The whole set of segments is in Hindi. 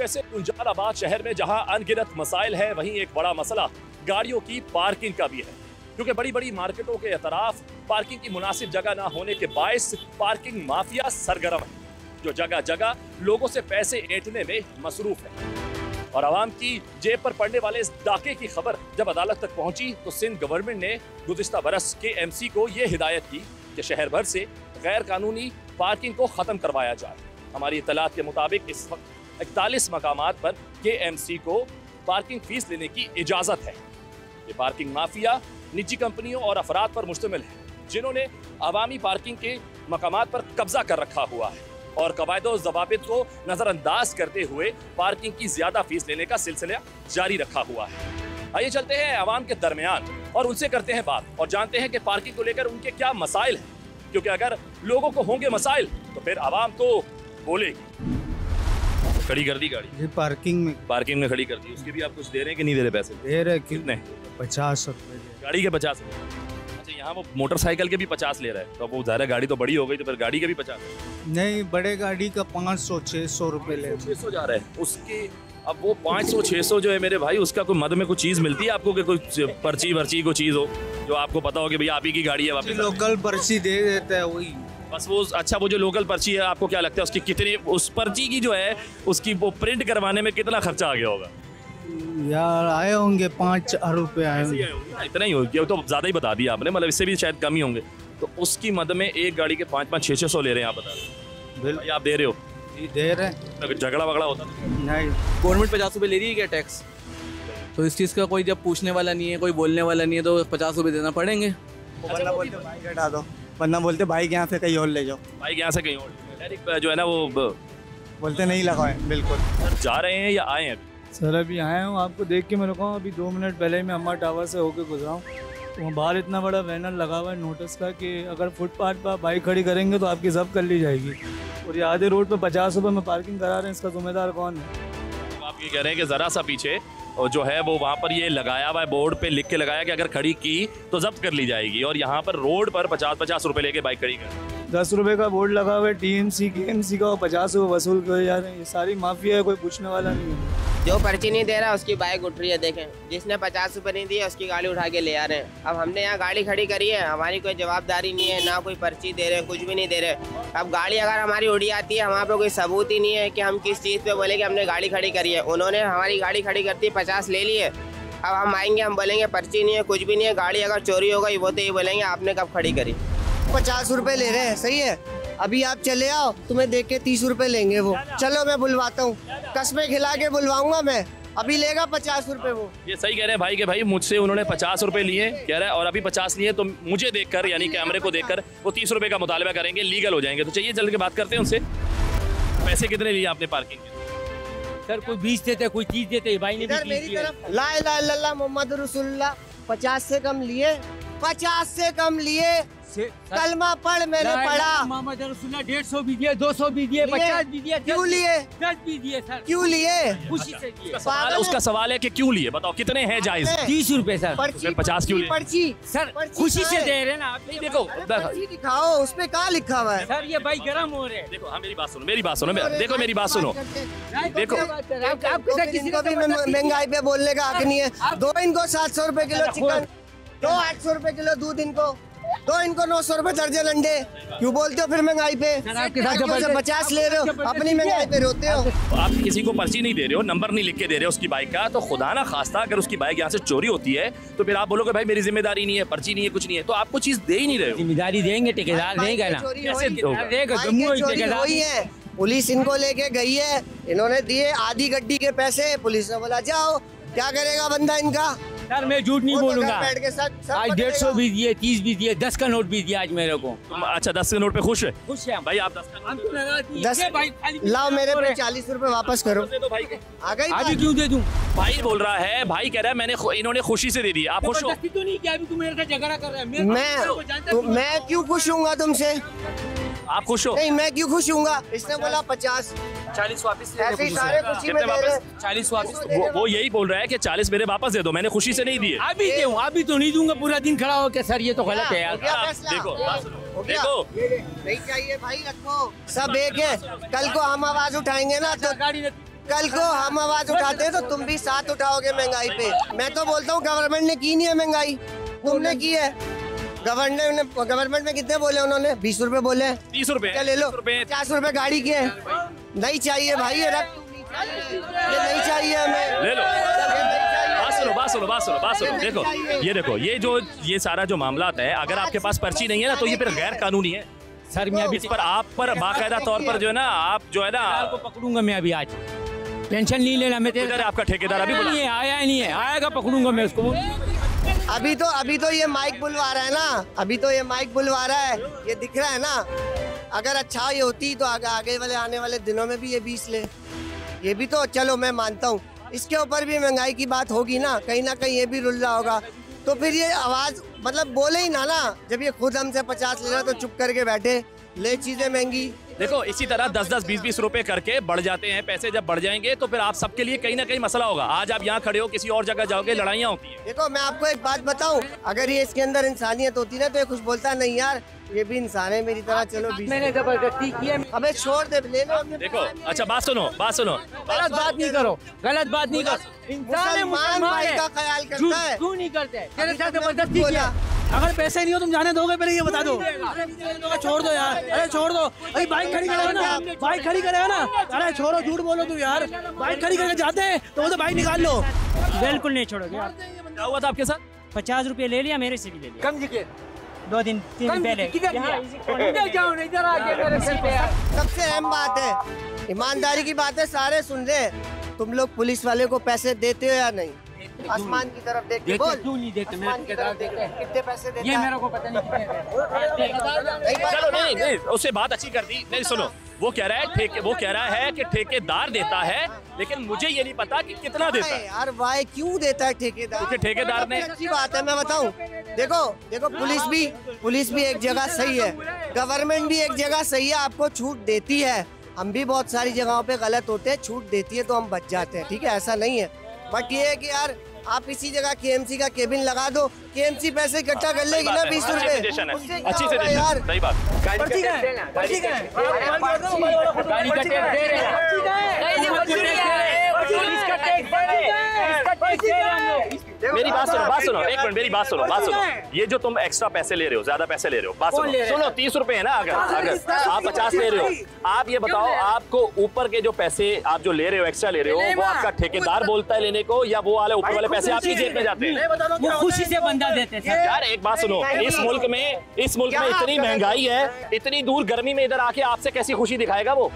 जैसे गुलजाराबाद शहर में जहां अनगिनत मसाइल है, वहीं एक बड़ा मसला गाड़ियों की पार्किंग का भी है, क्योंकि बड़ी बड़ी मार्केटों के अतराफ पार्किंग की मुनासिब जगह ना होने के बायस पार्किंग माफिया सरगर्म है, जो जगह जगह लोगों से पैसे ऐंठने में मसरूफ है। और आवाम की जेब पर पड़ने वाले इस डाके की खबर जब अदालत तक पहुंची तो सिंध गवर्नमेंट ने गुज़िश्ता बरस KMC को ये हिदायत की कि शहर भर से गैर कानूनी पार्किंग को ख़त्म करवाया जाए। हमारी इत्तलात के मुताबिक इस वक्त 41 मकामात पर KMC को पार्किंग फीस लेने की इजाज़त है। ये पार्किंग माफिया निजी कंपनियों और अफराद पर मुश्तमिल है, जिन्होंने अवामी पार्किंग के मकामात पर कब्जा कर रखा हुआ है और कवायदो ज़वाबित को नज़रअंदाज करते हुए पार्किंग की ज़्यादा फीस लेने का सिलसिला जारी रखा हुआ है। आइए चलते हैं आवाम के दरमियान और उनसे करते हैं बात और जानते हैं कि पार्किंग को लेकर उनके क्या मसाइल हैं, क्योंकि अगर लोगों को होंगे मसाइल तो फिर आवाम तो बोलेगी। खड़ी कर दी गाड़ी पार्किंग में खड़ी कर दी, उसके भी आप कुछ दे रहे हैं कि नहीं दे रहे पैसे? दे रहे। कितने? 50 रुपए गाड़ी के 50 रुपए। अच्छा, यहाँ वो मोटरसाइकिल के भी 50 ले रहा है, तो वो ज़्यादा गाड़ी तो बड़ी हो गई, तो फिर गाड़ी के भी 50? नहीं, बड़े गाड़ी का 500-600 रुपए ले 600 जा रहा है उसके। अब वो 500-600 जो है मेरे भाई, उसका कोई मद में कुछ चीज़ मिलती है आपको कि कोई पर्ची वर्ची को चीज़ हो जो आपको पता हो कि भैया आप ही की गाड़ी है? वापस लोकल पर्ची दे देता है वही बस वो। अच्छा, वो जो लोकल पर्ची है आपको क्या लगता है उसकी कितनी, उस पर्ची की जो है उसकी वो प्रिंट करवाने में कितना खर्चा आ गया होगा? यार आए होंगे 5 रुपए आए होंगे। इतना ही हो गया तो ज़्यादा ही बता दिया आपने, मतलब इससे भी शायद कम ही होंगे। तो उसकी मद में एक गाड़ी के 500-600 ले रहे हैं आप, बता रहे? बिल्कुल आप दे रहे हो? दे रहे। झगड़ा वगड़ा होता नहीं। गवर्नमेंट 50 रुपये ले रही है क्या टैक्स? तो इस चीज़ का कोई जब पूछने वाला नहीं है, कोई बोलने वाला नहीं है, तो 50 रुपये देना पड़ेंगे। वरना बोलते बाइक हटा दो, वरना बोलते बाइक यहाँ से कहीं और ले जाओ, बाइक यहाँ से कहीं और डायरेक्ट जो है ना वो बोलते नहीं लगाए। बिल्कुल सर, जा रहे हैं या आए हैं? सर अभी आया हूँ, आपको देख के मैं रुका हूँ। अभी 2 मिनट पहले ही मैं अम्मा टावर से होके गुजरा हूँ। तो बाहर इतना बड़ा बैनर लगा हुआ है नोटिस का कि अगर फुटपाथ पर बाइक खड़ी करेंगे तो आपकी जब्त कर ली जाएगी। और ये आधे रोड पे 50 रुपये में पार्किंग करा रहे हैं, इसका जिम्मेदार कौन है? आप ये कह रहे हैं कि ज़रा सा पीछे और जो है वो वहाँ पर ये लगाया हुआ है, बोर्ड पे लिख के लगाया कि अगर खड़ी की तो जब्त कर ली जाएगी, और यहाँ पर रोड पर 50-50 रुपये लेके बाइक खड़ी कर। 10 रुपये का बोर्ड लगा हुआ है TMC KMC का, 50 रुपये वसूल करे जा रहे हैं। ये सारी माफिया है, कोई पूछने वाला नहीं है। जो पर्ची नहीं दे रहा उसकी बाइक उठ रही है, देखें। जिसने 50 रुपये नहीं दिए उसकी गाड़ी उठा के ले आ रहे हैं। अब हमने यहाँ गाड़ी खड़ी करी है, हमारी कोई जवाबदारी नहीं है, ना कोई पर्ची दे रहे हैं, कुछ भी नहीं दे रहे। अब गाड़ी अगर हमारी उड़ी आती है, हमारे पे कोई सबूत ही नहीं है कि हम किस चीज़ पे बोले कि हमने गाड़ी खड़ी करी है। उन्होंने हमारी गाड़ी खड़ी करती 50 ले लिए। अब हम आएंगे, हम बोलेंगे पर्ची नहीं है, कुछ भी नहीं है, गाड़ी अगर चोरी हो गई वो तो ये बोलेंगे आपने कब खड़ी करी। 50 रुपए ले रहे हैं, सही है। अभी आप चले आओ, तुम्हें देख के 30 रुपए लेंगे वो। चलो मैं बुलवाता हूँ, कस्में खिला के बुलवाऊंगा मैं। अभी लेगा 50 रुपए वो। ये सही कह रहे हैं भाई कि भाई मुझसे उन्होंने 50 रुपए लिए कह रहा है, और अभी 50 लिए, तो मुझे देखकर यानी कैमरे को देखकर वो 30 रुपए का मुतालबा करेंगे, लीगल हो जाएंगे। तो चाहिए चल के बात करते हैं उनसे। पैसे कितने लिए आपने पार्किंग के? सर कोई 20 देते, कोई 30 देते, भाई ने भी मेरी तरफ ला इलाहा इल्लल्लाह मोहम्मद रसूलुल्लाह 50 से कम लिए, 50 से कम लिए। कलमा पढ़, मैंने पढ़ा। मोहम्मद रसूलुल्लाह 150 भी दिए, 200 भी दिए, 50 भी दिए। क्यों लिए? 10 भी दिए सर। क्यों लिए? खुशी से दिए। उसका सवाल है कि क्यों लिए, बताओ कितने हैं जायज? 30 रुपए सर। पर्ची 50 क्यों लिए? पर्ची सर खुशी से दे रहे हैं ना आप। देखो पर्ची दिखाओ, उसपे क्या लिखा हुआ है? सर ये भाई गर्म हो रहे हैं। देखो, हाँ मेरी बात सुनो, मेरी बात सुनो, देखो मेरी बात सुनो। देखो किसी को भी महंगाई पे बोलने का हक नहीं है। दो इनको 700 रुपए किलो चिकन, दो 800 रुपए किलो दूध, इनको दो, इनको 900 रुपए दर्जन अंडे। क्यों बोलते हो फिर महंगाई पे? 50 ले रहे हो, अपनी महंगाई पे रोते हो। आप किसी को पर्ची नहीं दे रहे हो, नंबर नहीं लिख के दे रहे हो उसकी बाइक का, तो खुदा ना खास्ता अगर उसकी बाइक यहाँ से चोरी होती है तो फिर आप बोलोगे भाई मेरी जिम्मेदारी नहीं है, पर्ची नहीं है, कुछ नहीं है, तो आपको चीज दे ही नहीं रहे हो। जिम्मेदारी देंगे, ठेकेदार देगा ना। वही है, पुलिस इनको लेके गई है, इन्होंने दिए आधी गड्डी के पैसे, पुलिस ने बोला जाओ। क्या करेगा बंदा इनका? सर मैं झूठ नहीं बोलूंगा, आज आज 150 भी दिए, 30 भी दिए, 10 का नोट भी दिया आज मेरे को। अच्छा 10 के नोट पे खुश है? खुश है भाई आप 10 का नोट 10 लाओ, मेरे पे 40 रुपए वापस करो। दे दो भाई को। आ गई अभी क्यों दे दूं? भाई बोल रहा है, भाई कह रहा है मैंने इन्होंने खुशी से दे दी, आप खुश हो? तो नहीं किया, अभी तू मेरे से झगड़ा कर रहा है। मैं क्यों खुश हूँगा तुमसे? आप खुश हो? नहीं, मैं क्यों खुश हूँगा? इसने बोला 50, 40 वापस ऐसे ही सारे खुशी में दे रहे। 40 वापस। वो यही बोल रहा है कि 40 मेरे वापस दे दो, मैंने खुशी से नहीं दिए। अभी दूं, अभी तो नहीं दूंगा, पूरा दिन खड़ा होकर सर ये तो गलत है यार। देखो देखो, नहीं चाहिए भाई, रखो, सब एक है। कल को हम आवाज उठाएंगे ना तो कल को हम आवाज उठाते हैं तो तुम भी साथ उठाओगे महंगाई पे। मैं तो बोलता हूँ गवर्नमेंट ने की नहीं है महंगाई, तुमने की है। गवर्नमेंट में कितने बोले उन्होंने? 20 रुपए बोले। 30 रुपए क्या ले लो? 50 रुपए गाड़ी के नहीं चाहिए भाई, ये रख ये नहीं चाहिए हमें, ले लो। बात सुनो देखो ये सारा जो मामला है, अगर आपके पास पर्ची नहीं है ना तो ये फिर गैर कानूनी है सर। मैं अभी इस पर आप पर बाकायदा तौर पर जो है ना आप जो है ना को पकड़ूंगा मैं अभी। आज टेंशन नहीं लेना, मैं इधर आपका ठेकेदार अभी बोला नहीं है, आया ही नहीं है, आएगा पकड़ूंगा मैं उसको। अभी तो ये माइक बुलवा रहा है ना, अभी तो ये माइक बुलवा रहा है, ये दिख रहा है ना। अगर अच्छा ये होती तो आगे वाले आने वाले दिनों में भी ये 20 ले, ये भी तो चलो मैं मानता हूँ। इसके ऊपर भी महंगाई की बात होगी ना कहीं ये भी रुल रहा होगा, तो फिर ये आवाज मतलब बोले ही ना। जब ये खुद हमसे 50 ले रहा तो चुप करके बैठे, ले चीजें महंगी। देखो इसी तरह 10-10, 20-20 रुपए करके बढ़ जाते हैं पैसे। जब बढ़ जाएंगे तो फिर आप सबके लिए कहीं ना कहीं मसला होगा। आज आप यहाँ खड़े हो, किसी और जगह जाओगे, लड़ाइयाँ होती है। देखो मैं आपको एक बात बताऊं, अगर ये इसके अंदर इंसानियत होती ना तो ये कुछ बोलता नहीं यार, ये भी इंसान है मेरी तरह, चलो 20 मैंने जबरदस्ती किया। अबे छोड़ दे, ले लो। देखो अच्छा बात सुनो गलत बात नहीं करो, गलत बात नहीं करो। मुसलमान भाई का ख्याल करता है, क्यों नहीं करते? तेरे साथ जबरदस्ती किया। अगर पैसे नहीं हो तुम जाने दोगे? पहले ये बता दो। छोड़ दो यार, अरे छोड़ दो। अरे बाइक खड़ी करेगा ना, बाइक खड़ी करेगा ना। अरे छोड़ो, झूठ बोलो तुम यार। बाइक खड़ी करके जाते हैं तो वो तो बाइक निकाल लो। बिल्कुल नहीं छोड़ोगे यार। क्या हुआ था आपके साथ? 50 रुपए ले लिया, मेरे से भी ले लिया। कम जी 2 दिन 3 दिन पहले। सबसे अहम बात है, ईमानदारी की बात है, सारे सुन रहे हैं। तुम लोग पुलिस वाले को पैसे देते हो या नहीं? आसमान की तरफ देख के बोल। क्यों नहीं देते? आसमान की तरफ देख के कितने पैसे देते ये मेरे को पता नहीं। चलो नहीं उससे बात अच्छी कर दी। नहीं सुनो, वो कह रहा है कि ठेकेदार देता है, लेकिन मुझे ये नहीं पता कि कितना देता है यार। वाई क्यों देता है ठेकेदार? क्योंकि ठेकेदार ने अच्छी बात है, मैं बताऊं। देखो पुलिस भी एक जगह सही है, गवर्नमेंट भी एक जगह सही है, आपको छूट देती है। हम भी बहुत सारी जगहों पे गलत होते हैं, छूट देती है तो हम बच जाते हैं, ठीक है, ऐसा नहीं है। बट ये है कि यार आप इसी जगह KMC का केबिन लगा दो, KMC पैसे इकट्ठा कर लेगी ना 20 रुपए। अच्छी से यार, सही बात। मेरी बात सुनो एक मिनट, मेरी बात सुनो। ये जो तुम एक्स्ट्रा पैसे ले रहे हो, ज्यादा पैसे ले रहे हो, बात सुनो 30 रुपए है ना। अगर आप 50 ले रहे हो, आप ये बताओ आपको ऊपर के जो पैसे आप जो ले रहे हो, एक्स्ट्रा ले रहे हो, वो आपका ठेकेदार बोलता है लेने को, या वो वाले ऊपर वाले पैसे आपकी जेब में जाते हैं? वो खुशी से बंदा देते हैं। यार एक बात सुनो, इस मुल्क में इतनी महंगाई है, इतनी दूर गर्मी में इधर आके आपसे कैसी खुशी दिखाएगा वो?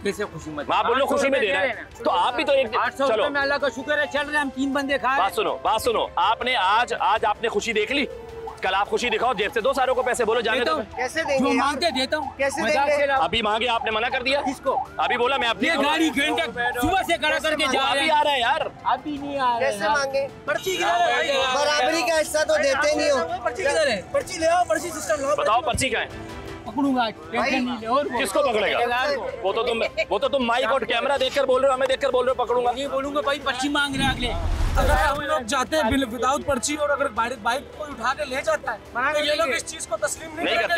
कैसे खुशी मत? आप बोलो खुशी में दे रहा है, तो आप भी तो एक 800 चलो में अल्लाह का शुक्र है, चल रहे हम 3 बंदे खा। बात सुनो आपने आज आपने खुशी देख ली, कल आप खुशी दिखाओ, जेब से दो सारों को पैसे बोलो जाने दो। कैसे देंगे? मांगते देता हूँ। कैसे देंगे? अभी मांगे, आपने मना कर दिया। किसको? अभी बोला मैं अपनी गाड़ी घंटे सुबह से खड़ा करके जा रहे अभी आ रहा है यार, अभी नहीं आ रहे। कैसे मांगे? पर्ची बराबरी का हिस्सा तो देते नहीं हो। पर्ची किधर है? पर्ची ले आओ, पर्ची सिस्टम लाओ। बताओ पर्ची कहाँ है? पकड़ूंगा, टेंशन नहीं ले। और किसको पकड़ेगा? वो तो तुम माइक और कैमरा देखकर बोल रहे हो, हमें देखकर बोल रहे हो पकड़ूंगा। नहीं बोलूंगा भाई, पर्ची मांग रहे अगले। अगर हम लोग जाते हैं विदाउट पर्ची और अगर बाइक को उठा के ले जाता है तो ये लोग इस चीज को तस्लीम नहीं करते।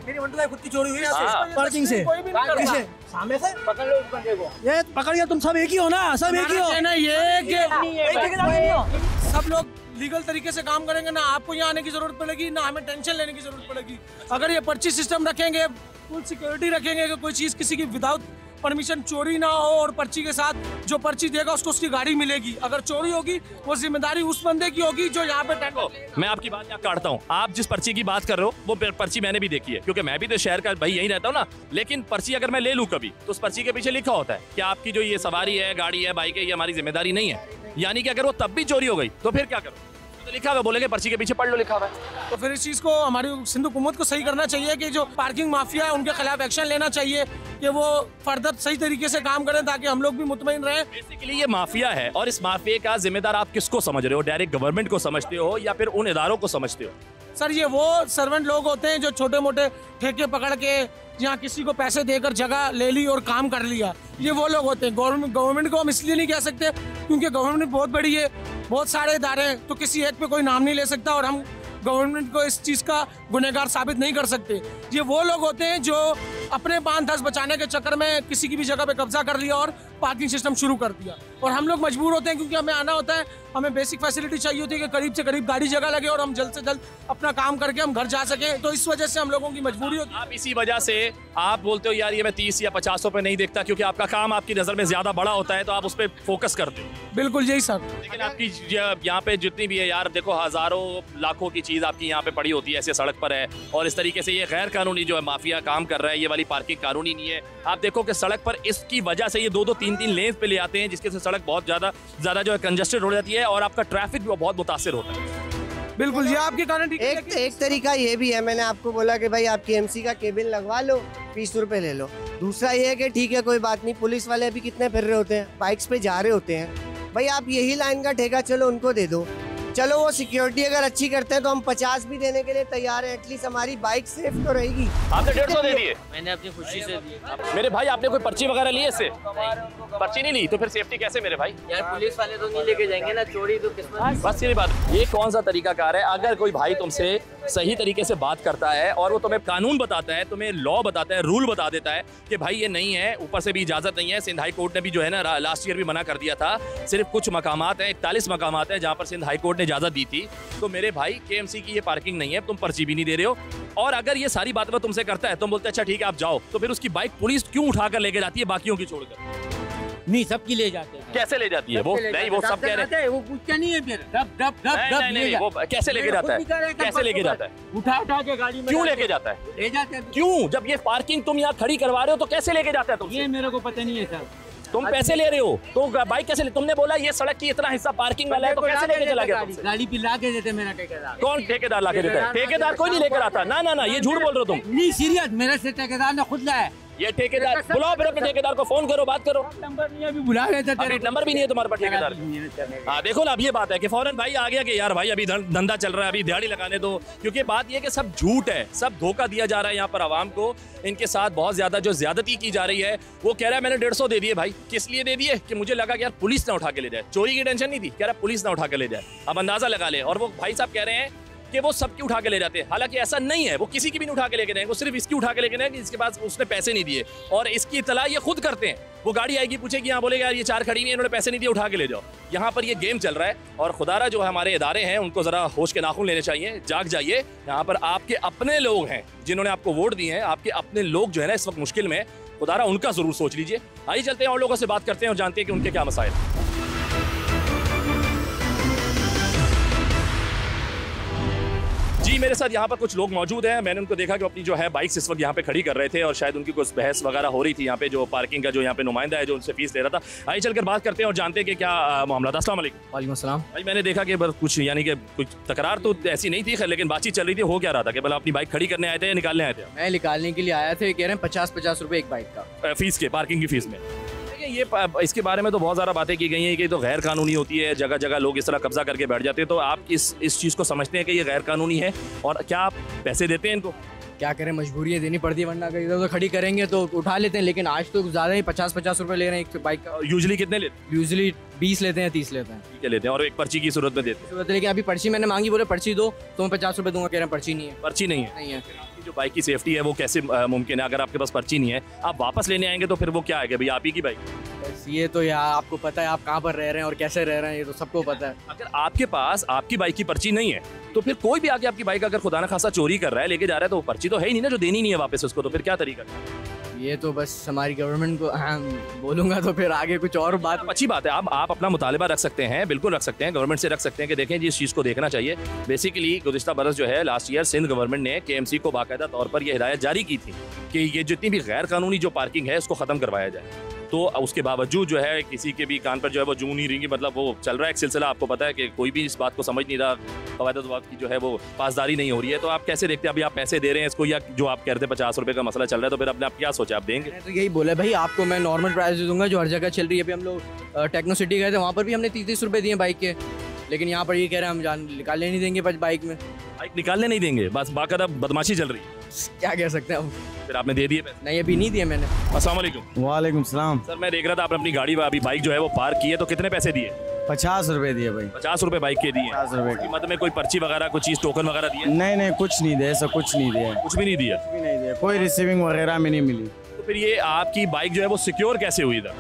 मेरी वंटू खुद की चोरी हुई है पार्किंग से, कोई भी नहीं करता। सामने से पकड़ लो उस बंदे को। ये पकड़िए, तुम सब एक ही हो ना, सब एक ही हो ना। ये सब लोग लीगल तरीके से काम करेंगे ना, आपको यहाँ आने की जरूरत पड़ेगी ना हमें टेंशन लेने की जरूरत पड़ेगी। अगर ये पर्ची सिस्टम रखेंगे, फुल सिक्योरिटी रखेंगे कि कोई चीज किसी की विदाउट परमिशन चोरी ना हो, और पर्ची के साथ जो पर्ची देगा उसको उसकी गाड़ी मिलेगी। अगर चोरी होगी वो जिम्मेदारी उस बंदे की होगी जो यहाँ पे मैं आपकी बात यहाँ काटता हूँ। आप जिस पर्ची की बात कर रहे हो वो पर्ची मैंने भी देखी है, क्योंकि मैं भी तो शहर का भाई यही रहता हूँ ना। लेकिन पर्ची अगर मैं ले लूँ कभी, तो उस पर्ची के पीछे लिखा होता है कि आपकी जो ये सवारी है, गाड़ी है, बाइक है, ये हमारी जिम्मेदारी नहीं है। यानी कि अगर वो तब भी चोरी हो गई तो फिर क्या करो? तो लिखा हुआ, बोलेंगे पर्ची के पीछे पढ़ लो, लिखा हुआ है। तो फिर इस चीज को हमारी सिंध हुकूमत को सही करना चाहिए कि जो पार्किंग माफिया है उनके खिलाफ एक्शन लेना चाहिए कि वो फर्दर सही तरीके से काम करें ताकि हम लोग भी मुतमईन रहें। बेसिकली ये माफिया है, और इस माफिया का जिम्मेदार आप किसको समझ रहे हो? डायरेक्ट गवर्नमेंट को समझते हो या फिर उन इदारों को समझते हो? सर ये वो सर्वेंट लोग होते हैं जो छोटे मोटे ठेके पकड़ के यहाँ किसी को पैसे देकर जगह ले ली और काम कर लिया, ये वो लोग होते हैं। गवर्नमेंट को हम इसलिए नहीं कह सकते क्योंकि गवर्नमेंट बहुत बड़ी है, बहुत सारे इदारे हैं, तो किसी एक पे कोई नाम नहीं ले सकता और हम गवर्नमेंट को इस चीज़ का गुनहगार साबित नहीं कर सकते। ये वो लोग होते हैं जो अपने 5-10 बचाने के चक्कर में किसी की भी जगह पे कब्जा कर लिया और पार्किंग सिस्टम शुरू कर दिया। और हम लोग मजबूर होते हैं क्योंकि हमें आना होता है, हमें बेसिक फैसिलिटी चाहिए होती है कि करीब से करीब गाड़ी जगह लगे और हम जल्द से जल्द अपना काम करके हम घर जा सकें। तो इस वजह से हम लोगों की मजबूरी होती है। आप इसी वजह से आप बोलते हो यार ये मैं 30 या 50 रुपए नहीं देखता, क्योंकि आपका काम आपकी नजर में ज्यादा बड़ा होता है तो आप उस पर फोकस करते हो। बिल्कुल यही सर। लेकिन आपकी यहाँ पे जितनी भी है यार, देखो हजारों लाखों की चीज आपकी यहाँ पे पड़ी होती है, ऐसे सड़क पर है, और इस तरीके से ये गैर कानूनी जो है माफिया काम कर रहा है, ये वाली पार्किंग कानूनी नहीं है। आप देखो कि सड़क पर इसकी वजह से ये 2-2, 3-3 लेन पे ले आते हैं, जिसके से सड़क बहुत ज्यादा जो है कंजेस्टेड हो जाती है और आपका ट्रैफिक भी बहुत मुतासिर होता है। बिल्कुल ये आपकी गारंटी। एक तरीका ये भी है, मैंने आपको बोला कि भाई आप KMC का केबिन लगवा लो, 20 रुपए ले लो। दूसरा ये है कि ठीक है कोई बात नहीं, पुलिस वाले अभी कितने फिर रहे होते हैं, बाइक्स पे जा रहे होते हैं, भाई आप यही लाइन का ठेका चलो उनको दे दो। चलो वो सिक्योरिटी अगर अच्छी करते हैं तो हम 50 भी देने के लिए तैयार हैं, एटलीस्ट हमारी बाइक सेफ तो रहेगी। आपने 150 दे दिए? मैंने अपनी खुशी से दी। मेरे भाई आपने कोई पर्ची वगैरह ली है इससे? पर्ची नहीं ली तो फिर सेफ्टी कैसे मेरे भाई? यार पुलिस वाले तो नहीं लेके जाएंगे ना, चोरी तो किस्मत। बस ये बात। ये कौन सा तरीकाकार है? अगर कोई भाई तुमसे सही तरीके से बात करता है और वो तुम्हें कानून बताता है, तुम्हें लॉ बताता है, रूल बता देता है कि भाई ये नहीं है, ऊपर से भी इजाजत नहीं है। सिंध हाई कोर्ट ने भी जो है ना लास्ट ईयर भी मना कर दिया था, सिर्फ कुछ मकामात है, 41 मकामात है जहाँ पर सिंध हाई कोर्ट ने इजाजत दी थी। तो मेरे भाई KMC की ये पार्किंग नहीं है, तुम पर्ची भी नहीं दे रहे हो। और अगर ये सारी बात वो तुमसे करता है, तुम बोलते अच्छा ठीक है आप जाओ, तो फिर उसकी बाइक पुलिस क्यों उठा कर लेके जाती है बाकियों की छोड़कर? नहीं, सबकी ले जाते हैं। कैसे ले जाती है वो? नहीं वो सब कह रहे हैं वो पूछता नहीं है, फिर नहीं, वो कैसे लेके जाता है? कैसे लेके जाता है? उठा के गाड़ी में क्यों लेके जाता है? ले जाते हैं। क्यों? जब ये पार्किंग तुम यहाँ खड़ी करवा रहे हो तो कैसे लेके जाता है तुमसे? ये मेरे को पता नहीं है सर। तुम पैसे ले रहे हो तो बाइक कैसे ले? तुमने बोला ये सड़क की इतना हिस्सा पार्किंग वाला है तो कैसे लेके चला गया? गाड़ी पे ला के देते मेरा ठेकेदार। कौन ठेकेदार ला के देता है? ठेकेदार कोई नहीं लेकर आता। ना ये झूठ बोल रहे हो तुम। नहीं सीरियस, मेरे से ठेकेदार ने खुद लाया। ये ठेकेदार बुलाओ, फिर अपने ठेकेदार को फोन करो, बात करो। नंबर नहीं है, अभी बुला रहे थे, तेरे नंबर भी नहीं है तुम्हारे पास ठेकेदार। हाँ देखो ना, अब ये बात है कि फौरन भाई आ गया कि यार भाई अभी धंधा चल रहा है, अभी दिहाड़ी लगाने दो। क्योंकि बात ये कि सब झूठ है, सब धोखा दिया जा रहा है यहाँ पर आवाम को। इनके साथ बहुत ज्यादा जो ज्यादती की जा रही है। वो कह रहा है मैंने 150 दे दिए भाई। किस लिए दे दिए? कि मुझे लगा कि यार पुलिस ना उठा के ले जाए। चोरी की टेंशन नहीं थी, कह रहा पुलिस ना उठा के ले जाए। अब अंदाजा लगा ले। और वो भाई साहब कह रहे हैं कि वो सबकी उठा के ले जाते हैं, हालांकि ऐसा नहीं है। वो किसी की भी नहीं उठा के लेके जाएंगे, वो सिर्फ इसकी उठा के लेके जाएंगे जिसके पास उसने पैसे नहीं दिए। और इसकी इतला ये खुद करते हैं। वो गाड़ी आएगी, पूछेगी, यहाँ बोलेगा यार ये 4 खड़ी नहीं है, इन्होंने पैसे नहीं दिए, उठा के ले जाओ। यहाँ पर ये गेम चल रहा है। और खुदारा जो है हमारे इदारे हैं उनको जरा होश के नाखून लेने चाहिए। जाग जाइए, यहाँ पर आपके अपने लोग हैं जिन्होंने आपको वोट दिए हैं, आपके अपने लोग जो है ना इस वक्त मुश्किल में, खुदारा उनका जरूर सोच लीजिए। आइए चलते हैं और लोगों से बात करते हैं और जानते हैं कि उनके क्या मसाइल। जी मेरे साथ यहाँ पर कुछ लोग मौजूद हैं। मैंने उनको देखा कि अपनी जो है बाइक्स इस वक्त यहाँ पे खड़ी कर रहे थे और शायद उनकी कुछ बहस वगैरह हो रही थी यहाँ पे, जो पार्किंग का जो यहाँ पे नुमाइंदा है जो उनसे फीस ले रहा था। आइए चलकर बात करते हैं और जानते हैं कि क्या मामला था। अस्सलाम वालेकुम। वालेकुम अस्सलाम। भाई मैंने देखा कि बस कुछ यानी कि कुछ तकरार तो ऐसी नहीं थी, लेकिन बातचीत चल रही थी। हो क्या रहा था कि भला अपनी बाइक खड़ी करने आए थे या निकालने आए थे? मैं निकालने के लिए आया था। कह रहे हैं 50-50 रुपए एक बाइक का फीस के, पार्किंग की फीस में। ये इसके बारे में तो बहुत ज़्यादा बातें की गई हैं कि तो गैर कानूनी होती है, जगह जगह लोग इस तरह कब्जा करके बैठ जाते हैं। तो आप इस चीज़ को समझते हैं कि ये गैर कानूनी है? और क्या आप पैसे देते हैं इनको? क्या करें, मजबूरी है, देनी पड़ती है, वरना अगर इधर उधर खड़ी करेंगे तो उठा लेते हैं। लेकिन आज तो ज़्यादा ही 50-50 रुपए ले रहे हैं एक बाइक का। यूजुअली कितने लेते हैं? यूजुअली 20 लेते हैं, 30 लेते हैं। ठीक है, लेते हैं। और एक पर्ची की सूरत में देते हैं। लेकिन अभी पर्ची मैंने मांगी, बोले पर्ची दो तो मैं 50 रुपए दूंगा। कह रहे हैं पर्ची नहीं है। पर्ची नहीं है? नहीं है। आपकी जो बाइक की सेफ्टी है वो कैसे मुमकिन है अगर आपके पास पर्ची नहीं है? आप वापस लेने आएंगे तो फिर वो क्या है कि भाई आप ही की बाइक? बस ये तो यार आपको पता है आप कहाँ पर रह रहे हैं और कैसे रह रहे हैं, ये तो सबको पता है। अगर आपके पास आपकी बाइक की पर्ची नहीं है तो फिर कोई भी आके आपकी बाइक अगर खुदा न खासा चोरी कर रहा है, लेके जा रहा है, तो वो पर्ची तो है ही नहीं ना, जो देनी नहीं है वापस उसको। तो फिर क्या तरीका है? ये तो बस हमारी गवर्नमेंट को बोलूंगा तो फिर आगे कुछ और बात। अच्छी बात है, आप अपना मुतालिबा रख सकते हैं, बिल्कुल रख सकते हैं, गवर्नमेंट से रख सकते हैं कि देखें जी इस चीज़ को देखना चाहिए। बेसिकली गुज़िश्ता बरस जो है लास्ट ईयर सिंध गवर्नमेंट ने KMC को बाकायदा तौर पर यह हिदायत जारी की थी कि ये जितनी भी गैर कानूनी जो पार्किंग है उसको ख़त्म करवाया जाए। तो उसके बावजूद जो है किसी के भी कान पर जो है वो जूं नहीं रिंगी, मतलब वो चल रहा है एक सिलसिला। आपको पता है कि कोई भी इस बात को समझ नहीं रहा, कवायद की जो है वो पासदारी नहीं हो रही है। तो आप कैसे देखते हैं? अभी आप पैसे दे रहे हैं इसको, या जो आप कह रहे थे 50 रुपये का मसला चल रहा है, तो फिर अपने आप क्या सोचा, आप देंगे? तो यही बोला भाई आपको मैं नॉर्मल प्राइस दूंगा जो हर जगह चल रही है। अभी हम लोग टेक्नो सिटी गए थे, वहाँ पर भी हमने 30-30 रुपये दिए बाइक के, लेकिन यहाँ पर ये कह रहे हैं हम निकालने नहीं देंगे बाइक में। बाइक निकालने नहीं देंगे, बस बाकायदा बदमाशी चल रही है। क्या कह सकते हैं? फिर आपने दे दिए पैसे? नहीं अभी नहीं दिए मैंने। अस्सलाम वालेकुम। वालेकुम सलाम। सर मैं देख रहा था आपने अपनी गाड़ी अभी बाइक जो है वो पार्क की है, तो कितने पैसे दिए? 50 रुपए दिए भाई। 50 रुपए बाइक के दिए? 50 रुपए की मत में कोई पर्ची वगैरह कोई चीज टोकन वगैरह दिए? नहीं नहीं, कुछ नहीं दिया, ऐसा कुछ नहीं दिया। कुछ भी नहीं दिया? कुछ भी नहीं दिया, कोई रिसीविंग वगैरह में नहीं मिली। तो फिर ये आपकी बाइक जो है वो सिक्योर कैसे हुई था?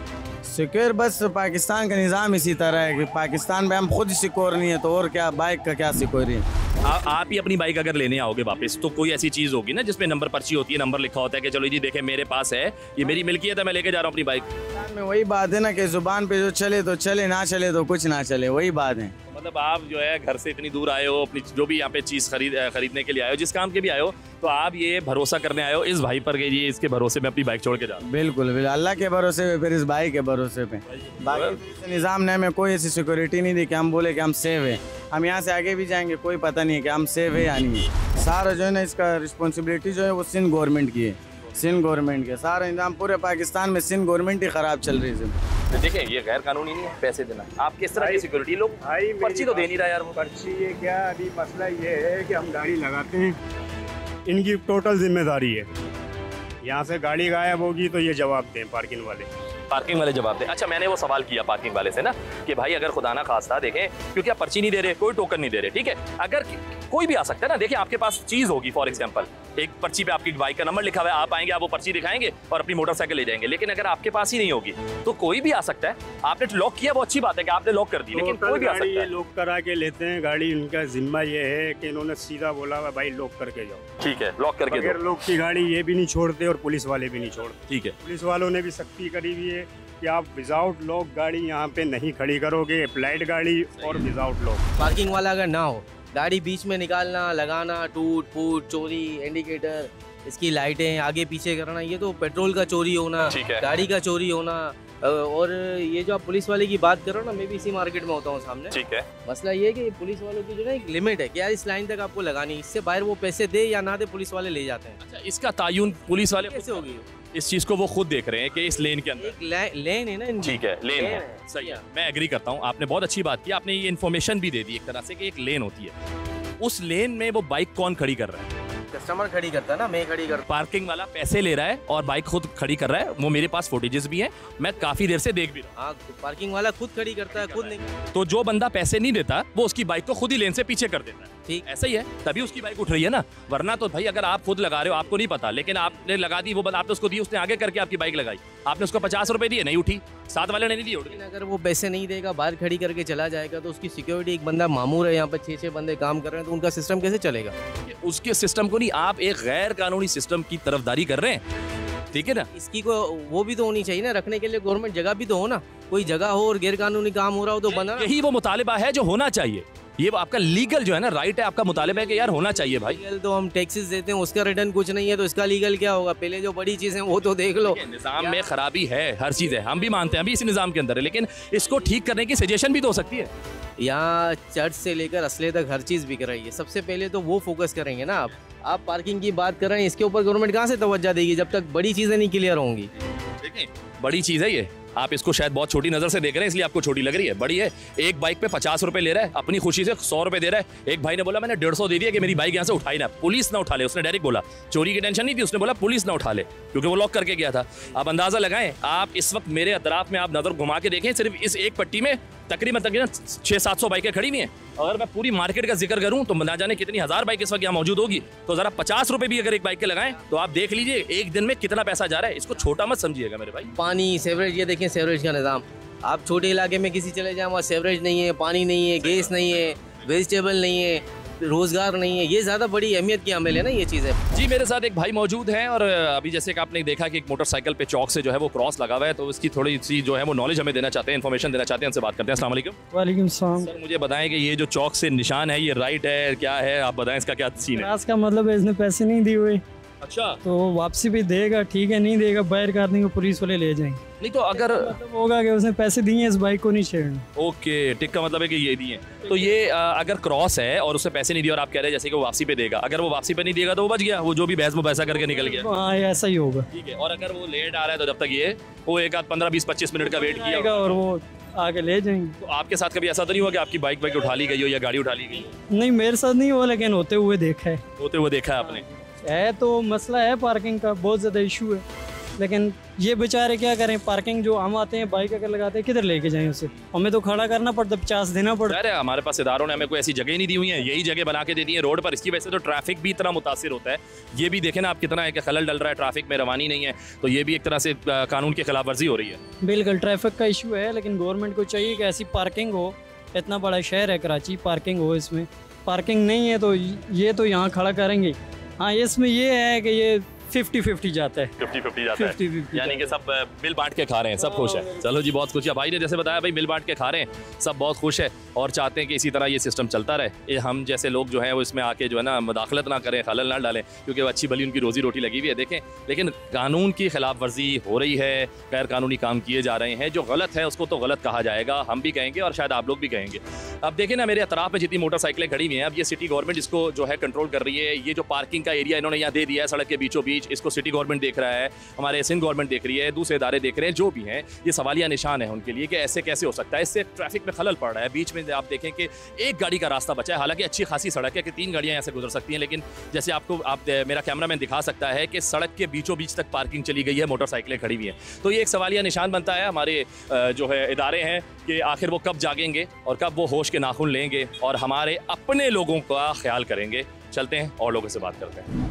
सिक्योर बस पाकिस्तान का निज़ाम इसी तरह है कि पाकिस्तान में हम खुद सिक्योर नहीं है, तो और क्या बाइक का क्या सिक्योर है। आप ही अपनी बाइक अगर लेने आओगे वापस तो कोई ऐसी चीज होगी ना जिसमें नंबर पर्ची होती है, नंबर लिखा होता है कि चलो जी देखें मेरे पास है, ये मेरी मिल्कियत है, मैं लेके जा रहा हूँ अपनी बाइक में। वही बात है ना कि जुबान पे जो चले तो चले, ना चले तो कुछ ना चले, वही बात है। मतलब आप जो है घर से इतनी दूर आए हो, अपनी जो भी यहाँ पे चीज़ खरीदने के लिए आए हो, जिस काम के भी आए हो, तो आप ये भरोसा करने आए हो इस भाई पर, ये इसके भरोसे में अपनी बाइक छोड़ के जा। बिल्कुल बिल्कुल, अल्लाह के भरोसे पे, फिर इस भाई के भरोसे पे। बाकी निज़ाम ने हमें कोई ऐसी सिक्योरिटी नहीं दी कि हम बोले कि हम सेव है, हम यहाँ से आगे भी जाएंगे कोई पता नहीं है कि हम सेव है या नहीं है। सारा जो है ना इसका रिस्पॉन्सिबिलिटी जो है वो सिंध गवर्नमेंट की है, सिंध गवर्नमेंट के। सारा निज़ाम पूरे पाकिस्तान में सिंध गवर्नमेंट ही ख़राब चल रही है। तो देखें ये गैर कानूनी नहीं है पैसे देना, आप किस तरह की सिक्योरिटी लोग पर्ची तो दे नहीं रहा यार। वो पर्ची ये क्या, अभी मसला ये है कि हम गाड़ी लगाते हैं, इनकी टोटल जिम्मेदारी है, यहाँ से गाड़ी गायब होगी तो ये जवाब दें पार्किंग वाले जवाब दें। अच्छा मैंने वो सवाल किया पार्किंग वाले से ना कि भाई अगर खुदा ना खास्ता देखें, क्योंकि आप पर्ची नहीं दे रहे, कोई टोकन नहीं दे रहे, ठीक है, अगर कोई भी आ सकता है ना, देखिए आपके पास चीज होगी, फॉर एग्जांपल एक पर्ची पे आपकी बाइक का नंबर लिखा हुआ है, आप आएंगे, आप वो पर्ची दिखाएंगे और अपनी मोटरसाइकिल ले जाएंगे, लेकिन अगर आपके पास ही नहीं होगी तो कोई भी आ सकता है। आपने लॉक किया, वो अच्छी बात है कि आपने लॉक कर दी, लेकिन कोई भी आ सकता है। लॉक करा के लेते हैं गाड़ी, उनका जिम्मा ये है कि इन्होंने सीधा बोला हुआ भाई लॉक करके जाओ, ठीक है, लॉक करके अगर लॉक की गाड़ी ये भी नहीं छोड़ते और पुलिस वाले भी नहीं छोड़ते, ठीक है। पुलिस वालों ने भी सख्ती करी हुई है कि आप विदाउट लॉक गाड़ी यहाँ पे नहीं खड़ी करोगे, अप्लाइड गाड़ी और विदाउट लॉक। पार्किंग वाला अगर ना हो, गाड़ी बीच में निकालना, लगाना, टूट फूट, चोरी, इंडिकेटर, इसकी लाइटें आगे पीछे करना, ये तो पेट्रोल का चोरी होना, गाड़ी का चोरी होना। और ये जो आप पुलिस वाले की बात कर रहे हो ना, मैं भी इसी मार्केट में होता हूँ सामने, ठीक है। मसला ये है कि पुलिस वालों की जो है एक लिमिट है कि यार इस लाइन तक आपको लगानी, इससे बाहर वो पैसे दे या ना दे पुलिस वाले ले जाते हैं। अच्छा इसका तायुन पुलिस वाले कैसे होगी? इस चीज को वो खुद देख रहे हैं कि इस लेन के अंदर एक लेन है ना, ठीक है, लेन है, सही है, मैं एग्री करता हूँ, आपने बहुत अच्छी बात की, आपने ये इन्फॉर्मेशन भी दे दी एक तरह से कि एक लेन होती है, उस लेन में वो बाइक कौन खड़ी कर रहा है? कस्टमर खड़ी करता है ना, मैं खड़ी करता। पार्किंग वाला पैसे ले रहा है और बाइक खुद खड़ी कर रहा है, वो मेरे पास फुटेजेस भी हैं, मैं काफी देर से देख भी रहा हूँ। पार्किंग वाला खुद खड़ी करता है, खुद नहीं। तो जो बंदा पैसे नहीं देता वो उसकी बाइक को खुद ही लेन से पीछे कर देता है, ठीक ऐसा ही है, तभी उसकी बाइक उठ रही है ना, वरना तो भाई अगर आप खुद लगा रहे हो आपको नहीं पता, लेकिन आपने लगा दी, वो आपने उसको दी, उसने आगे करके आपकी बाइक लगाई, आपने उसको 50 रुपए दिए, नहीं उठी, साथ वाले ने नहीं दिए। अगर वो पैसे नहीं देगा, बाहर खड़ी करके चला जाएगा, तो उसकी सिक्योरिटी, एक बंदा मामूर है यहाँ पर 6-6 बंदे काम कर रहे हैं, तो उनका सिस्टम कैसे चलेगा? उसके सिस्टम को नहीं, आप एक गैर कानूनी सिस्टम की तरफदारी कर रहे हैं, ठीक है ना। इसकी को वो भी तो होनी चाहिए ना, रखने के लिए गवर्नमेंट जगह भी तो हो ना, कोई जगह हो और गैर कानूनी काम हो रहा हो तो बना। यही वो मुतालिबा है जो होना चाहिए, ये आपका लीगल जो है ना राइट है, आपका मुतालिबा है कि यार होना चाहिए भाई। लीगल तो हम टैक्सेस देते हैं, उसका रिटर्न कुछ नहीं है, तो इसका लीगल क्या होगा? पहले जो बड़ी चीजें वो तो देख लो। निजाम में खराबी है, हर चीज है, हम भी मानते हैं, अभी इसी निजाम के अंदर है, लेकिन इसको ठीक करने की सजेशन भी तो हो सकती है। यहाँ चर्च से लेकर असले तक हर चीज़ बिक रही है, सबसे पहले तो वो फोकस करेंगे ना। आप पार्किंग की बात कर रहे हैं, इसके ऊपर गवर्नमेंट कहाँ से तवज्जो देगी जब तक बड़ी चीज़ें नहीं क्लियर होंगी? देखिए बड़ी चीज़ है ये, आप इसको शायद बहुत छोटी नज़र से देख रहे हैं इसलिए आपको छोटी लग रही है, बड़ी है। एक बाइक पे 50 रुपए ले रहा है, अपनी खुशी से 100 रुपए दे रहा है। एक भाई ने बोला मैंने 150 दे दिया कि मेरी बाइक यहाँ से उठाई ना, पुलिस ना उठा ले, उसने डायरेक्ट बोला, चोरी की टेंशन नहीं थी, उसने बोला पुलिस ना उठा ले क्योंकि वो लॉक करके गया था। आप अंदाज़ा लगाएं, आप इस वक्त मेरे अतराफ में आप नज़र घुमा के देखें, सिर्फ इस एक पट्टी में तकरीबन 600-700 बाइकें खड़ी हुई हैं। अगर मैं पूरी मार्केट का जिक्र करूं तो ना जाने कितनी हज़ार बाइक इस वक्त यहाँ मौजूद होगी। तो ज़रा 50 रुपए भी अगर एक बाइक के लगाएं तो आप देख लीजिए एक दिन में कितना पैसा जा रहा है, इसको छोटा मत समझिएगा मेरे भाई। पानी, सेवरेज, ये देखें सेवरेज का निज़ाम, आप छोटे इलाके में किसी चले जाएं, वहाँ सेवरेज नहीं है, पानी नहीं है, गैस नहीं है, वेजिटेबल नहीं है, रोजगार नहीं है, ये ज़्यादा बड़ी अहमियत की अमल है ना ये चीज़ें। जी मेरे साथ एक भाई मौजूद हैं और अभी जैसे कि आपने देखा कि एक मोटरसाइकिल पे चौक से जो है वो क्रॉस लगा हुआ है, तो इसकी थोड़ी सी जो है वो नॉलेज हमें देना चाहते हैं, इन्फॉर्मेशन देना चाहते हैं, उनसे बात करते हैं। अस्सलाम वालेकुम। वालेकुम सलाम। सर मुझे बताएं कि ये जो चौक से निशान है ये राइट है क्या है, आप बताएं इसका क्या सीन है? क्रॉस का मतलब है इसने पैसे नहीं दिए हुए। अच्छा, तो वापसी भी देगा, ठीक है, नहीं देगा बाहर कर देंगे, पुलिस वाले ले जाएंगे। नहीं तो अगर मतलब होगा कि उसने पैसे दिए इस बाइक को नहीं छेड़ना। ओके, टिक का मतलब है कि ये दिए, तो ये अगर क्रॉस है और उससे पैसे नहीं दिए और आप कह रहे हैं जैसे कि वो वापसी पे देगा, अगर वो वापसी पे नहीं देगा तो वो बच गया, वो जो भी बहस मुबैसा करके निकल गया। हाँ ऐसा ही होगा। ठीक है, और अगर वो लेट आ रहा है तो जब तक ये वो एक आध 15-20-25 मिनट का वेट किया और वो आगे ले जाएंगे। तो आपके साथ कभी ऐसा तो नहीं हुआ कि आपकी बाइक उठा ली गई हो या गाड़ी उठा ली गई? नहीं मेरे साथ नहीं हुआ, लेकिन होते हुए देखा है। होते हुए देखा है आपने? है तो मसला है पार्किंग का, बहुत ज़्यादा इशू है। लेकिन ये बेचारे क्या करें, पार्किंग जो हम आते हैं बाइक अगर लगाते हैं किधर लेके जाएं उसे, हमें तो खड़ा करना पड़ता, 50 देना पड़ता। अरे हमारे पास इदारों ने हमें कोई ऐसी जगह नहीं दी हुई है, यही जगह बना के दे दी है रोड पर। इसकी वजह से तो ट्रैफिक भी इतना मुतासिर होता है। ये भी देखें ना आप कितना है कि खलल डल रहा है, ट्रैफिक में रवानी नहीं है, तो ये भी एक तरह से कानून की खिलाफ वर्जी हो रही है। बिल्कुल ट्रैफिक का इशू है, लेकिन गवर्नमेंट को चाहिए कि ऐसी पार्किंग हो, इतना बड़ा शहर है कराची, पार्किंग हो, इसमें पार्किंग नहीं है तो ये तो यहाँ खड़ा करेंगे। हाँ इसमें ये है कि ये 50-50 जाता है, 50-50 जाता है, यानी कि सब मिल बांट के खा रहे हैं, सब खुश है। चलो जी, बहुत खुश है। भाई ने जैसे बताया भाई मिल बांट के खा रहे हैं, सब बहुत खुश है और चाहते हैं कि इसी तरह ये सिस्टम चलता रहे। ये हम जैसे लोग जो हैं वो इसमें आके जो है ना मुदाखलत ना करें, खलल ना डालें, क्योंकि वो अच्छी भली उनकी रोजी रोटी लगी हुई है। देखें, लेकिन कानून की खिलाफ वर्जी हो रही है, गैर कानूनी काम किए जा रहे हैं। जो गलत है उसको तो गलत कहा जाएगा, हम भी कहेंगे और शायद आप लोग भी कहेंगे। अब देखें ना, मेरे अतराफ में जितनी मोटरसाइकिलें खड़ी हुई हैं, अब ये सिटी गवर्नमेंट इसको जो है कंट्रोल कर रही है। ये जो पार्किंग का एरिया इन्होंने यहाँ दे दिया है सड़क के बीचों बीच, इसको सिटी गवर्नमेंट देख रहा है, हमारे सिंध गवर्नमेंट देख रही है, दूसरे इदारे देख रहे हैं, जो भी हैं। ये सवालिया निशान है उनके लिए कि ऐसे कैसे हो सकता है। इससे ट्रैफिक में खलल पड़ रहा है। बीच में आप देखें कि एक गाड़ी का रास्ता बचा है, हालांकि अच्छी खासी सड़क है कि 3 गाड़ियां यहाँ से गुजर सकती हैं, लेकिन जैसे मेरा कैमरामैन दिखा सकता है कि सड़क के बीचों बीच तक पार्किंग चली गई है, मोटरसाइकिलें खड़ी हुई हैं। तो ये एक सवालिया निशान बनता है हमारे जो है इदारे हैं कि आखिर वो कब जागेंगे और कब वो होश के नाखून लेंगे और हमारे अपने लोगों का ख्याल करेंगे। चलते हैं और लोगों से बात करते हैं।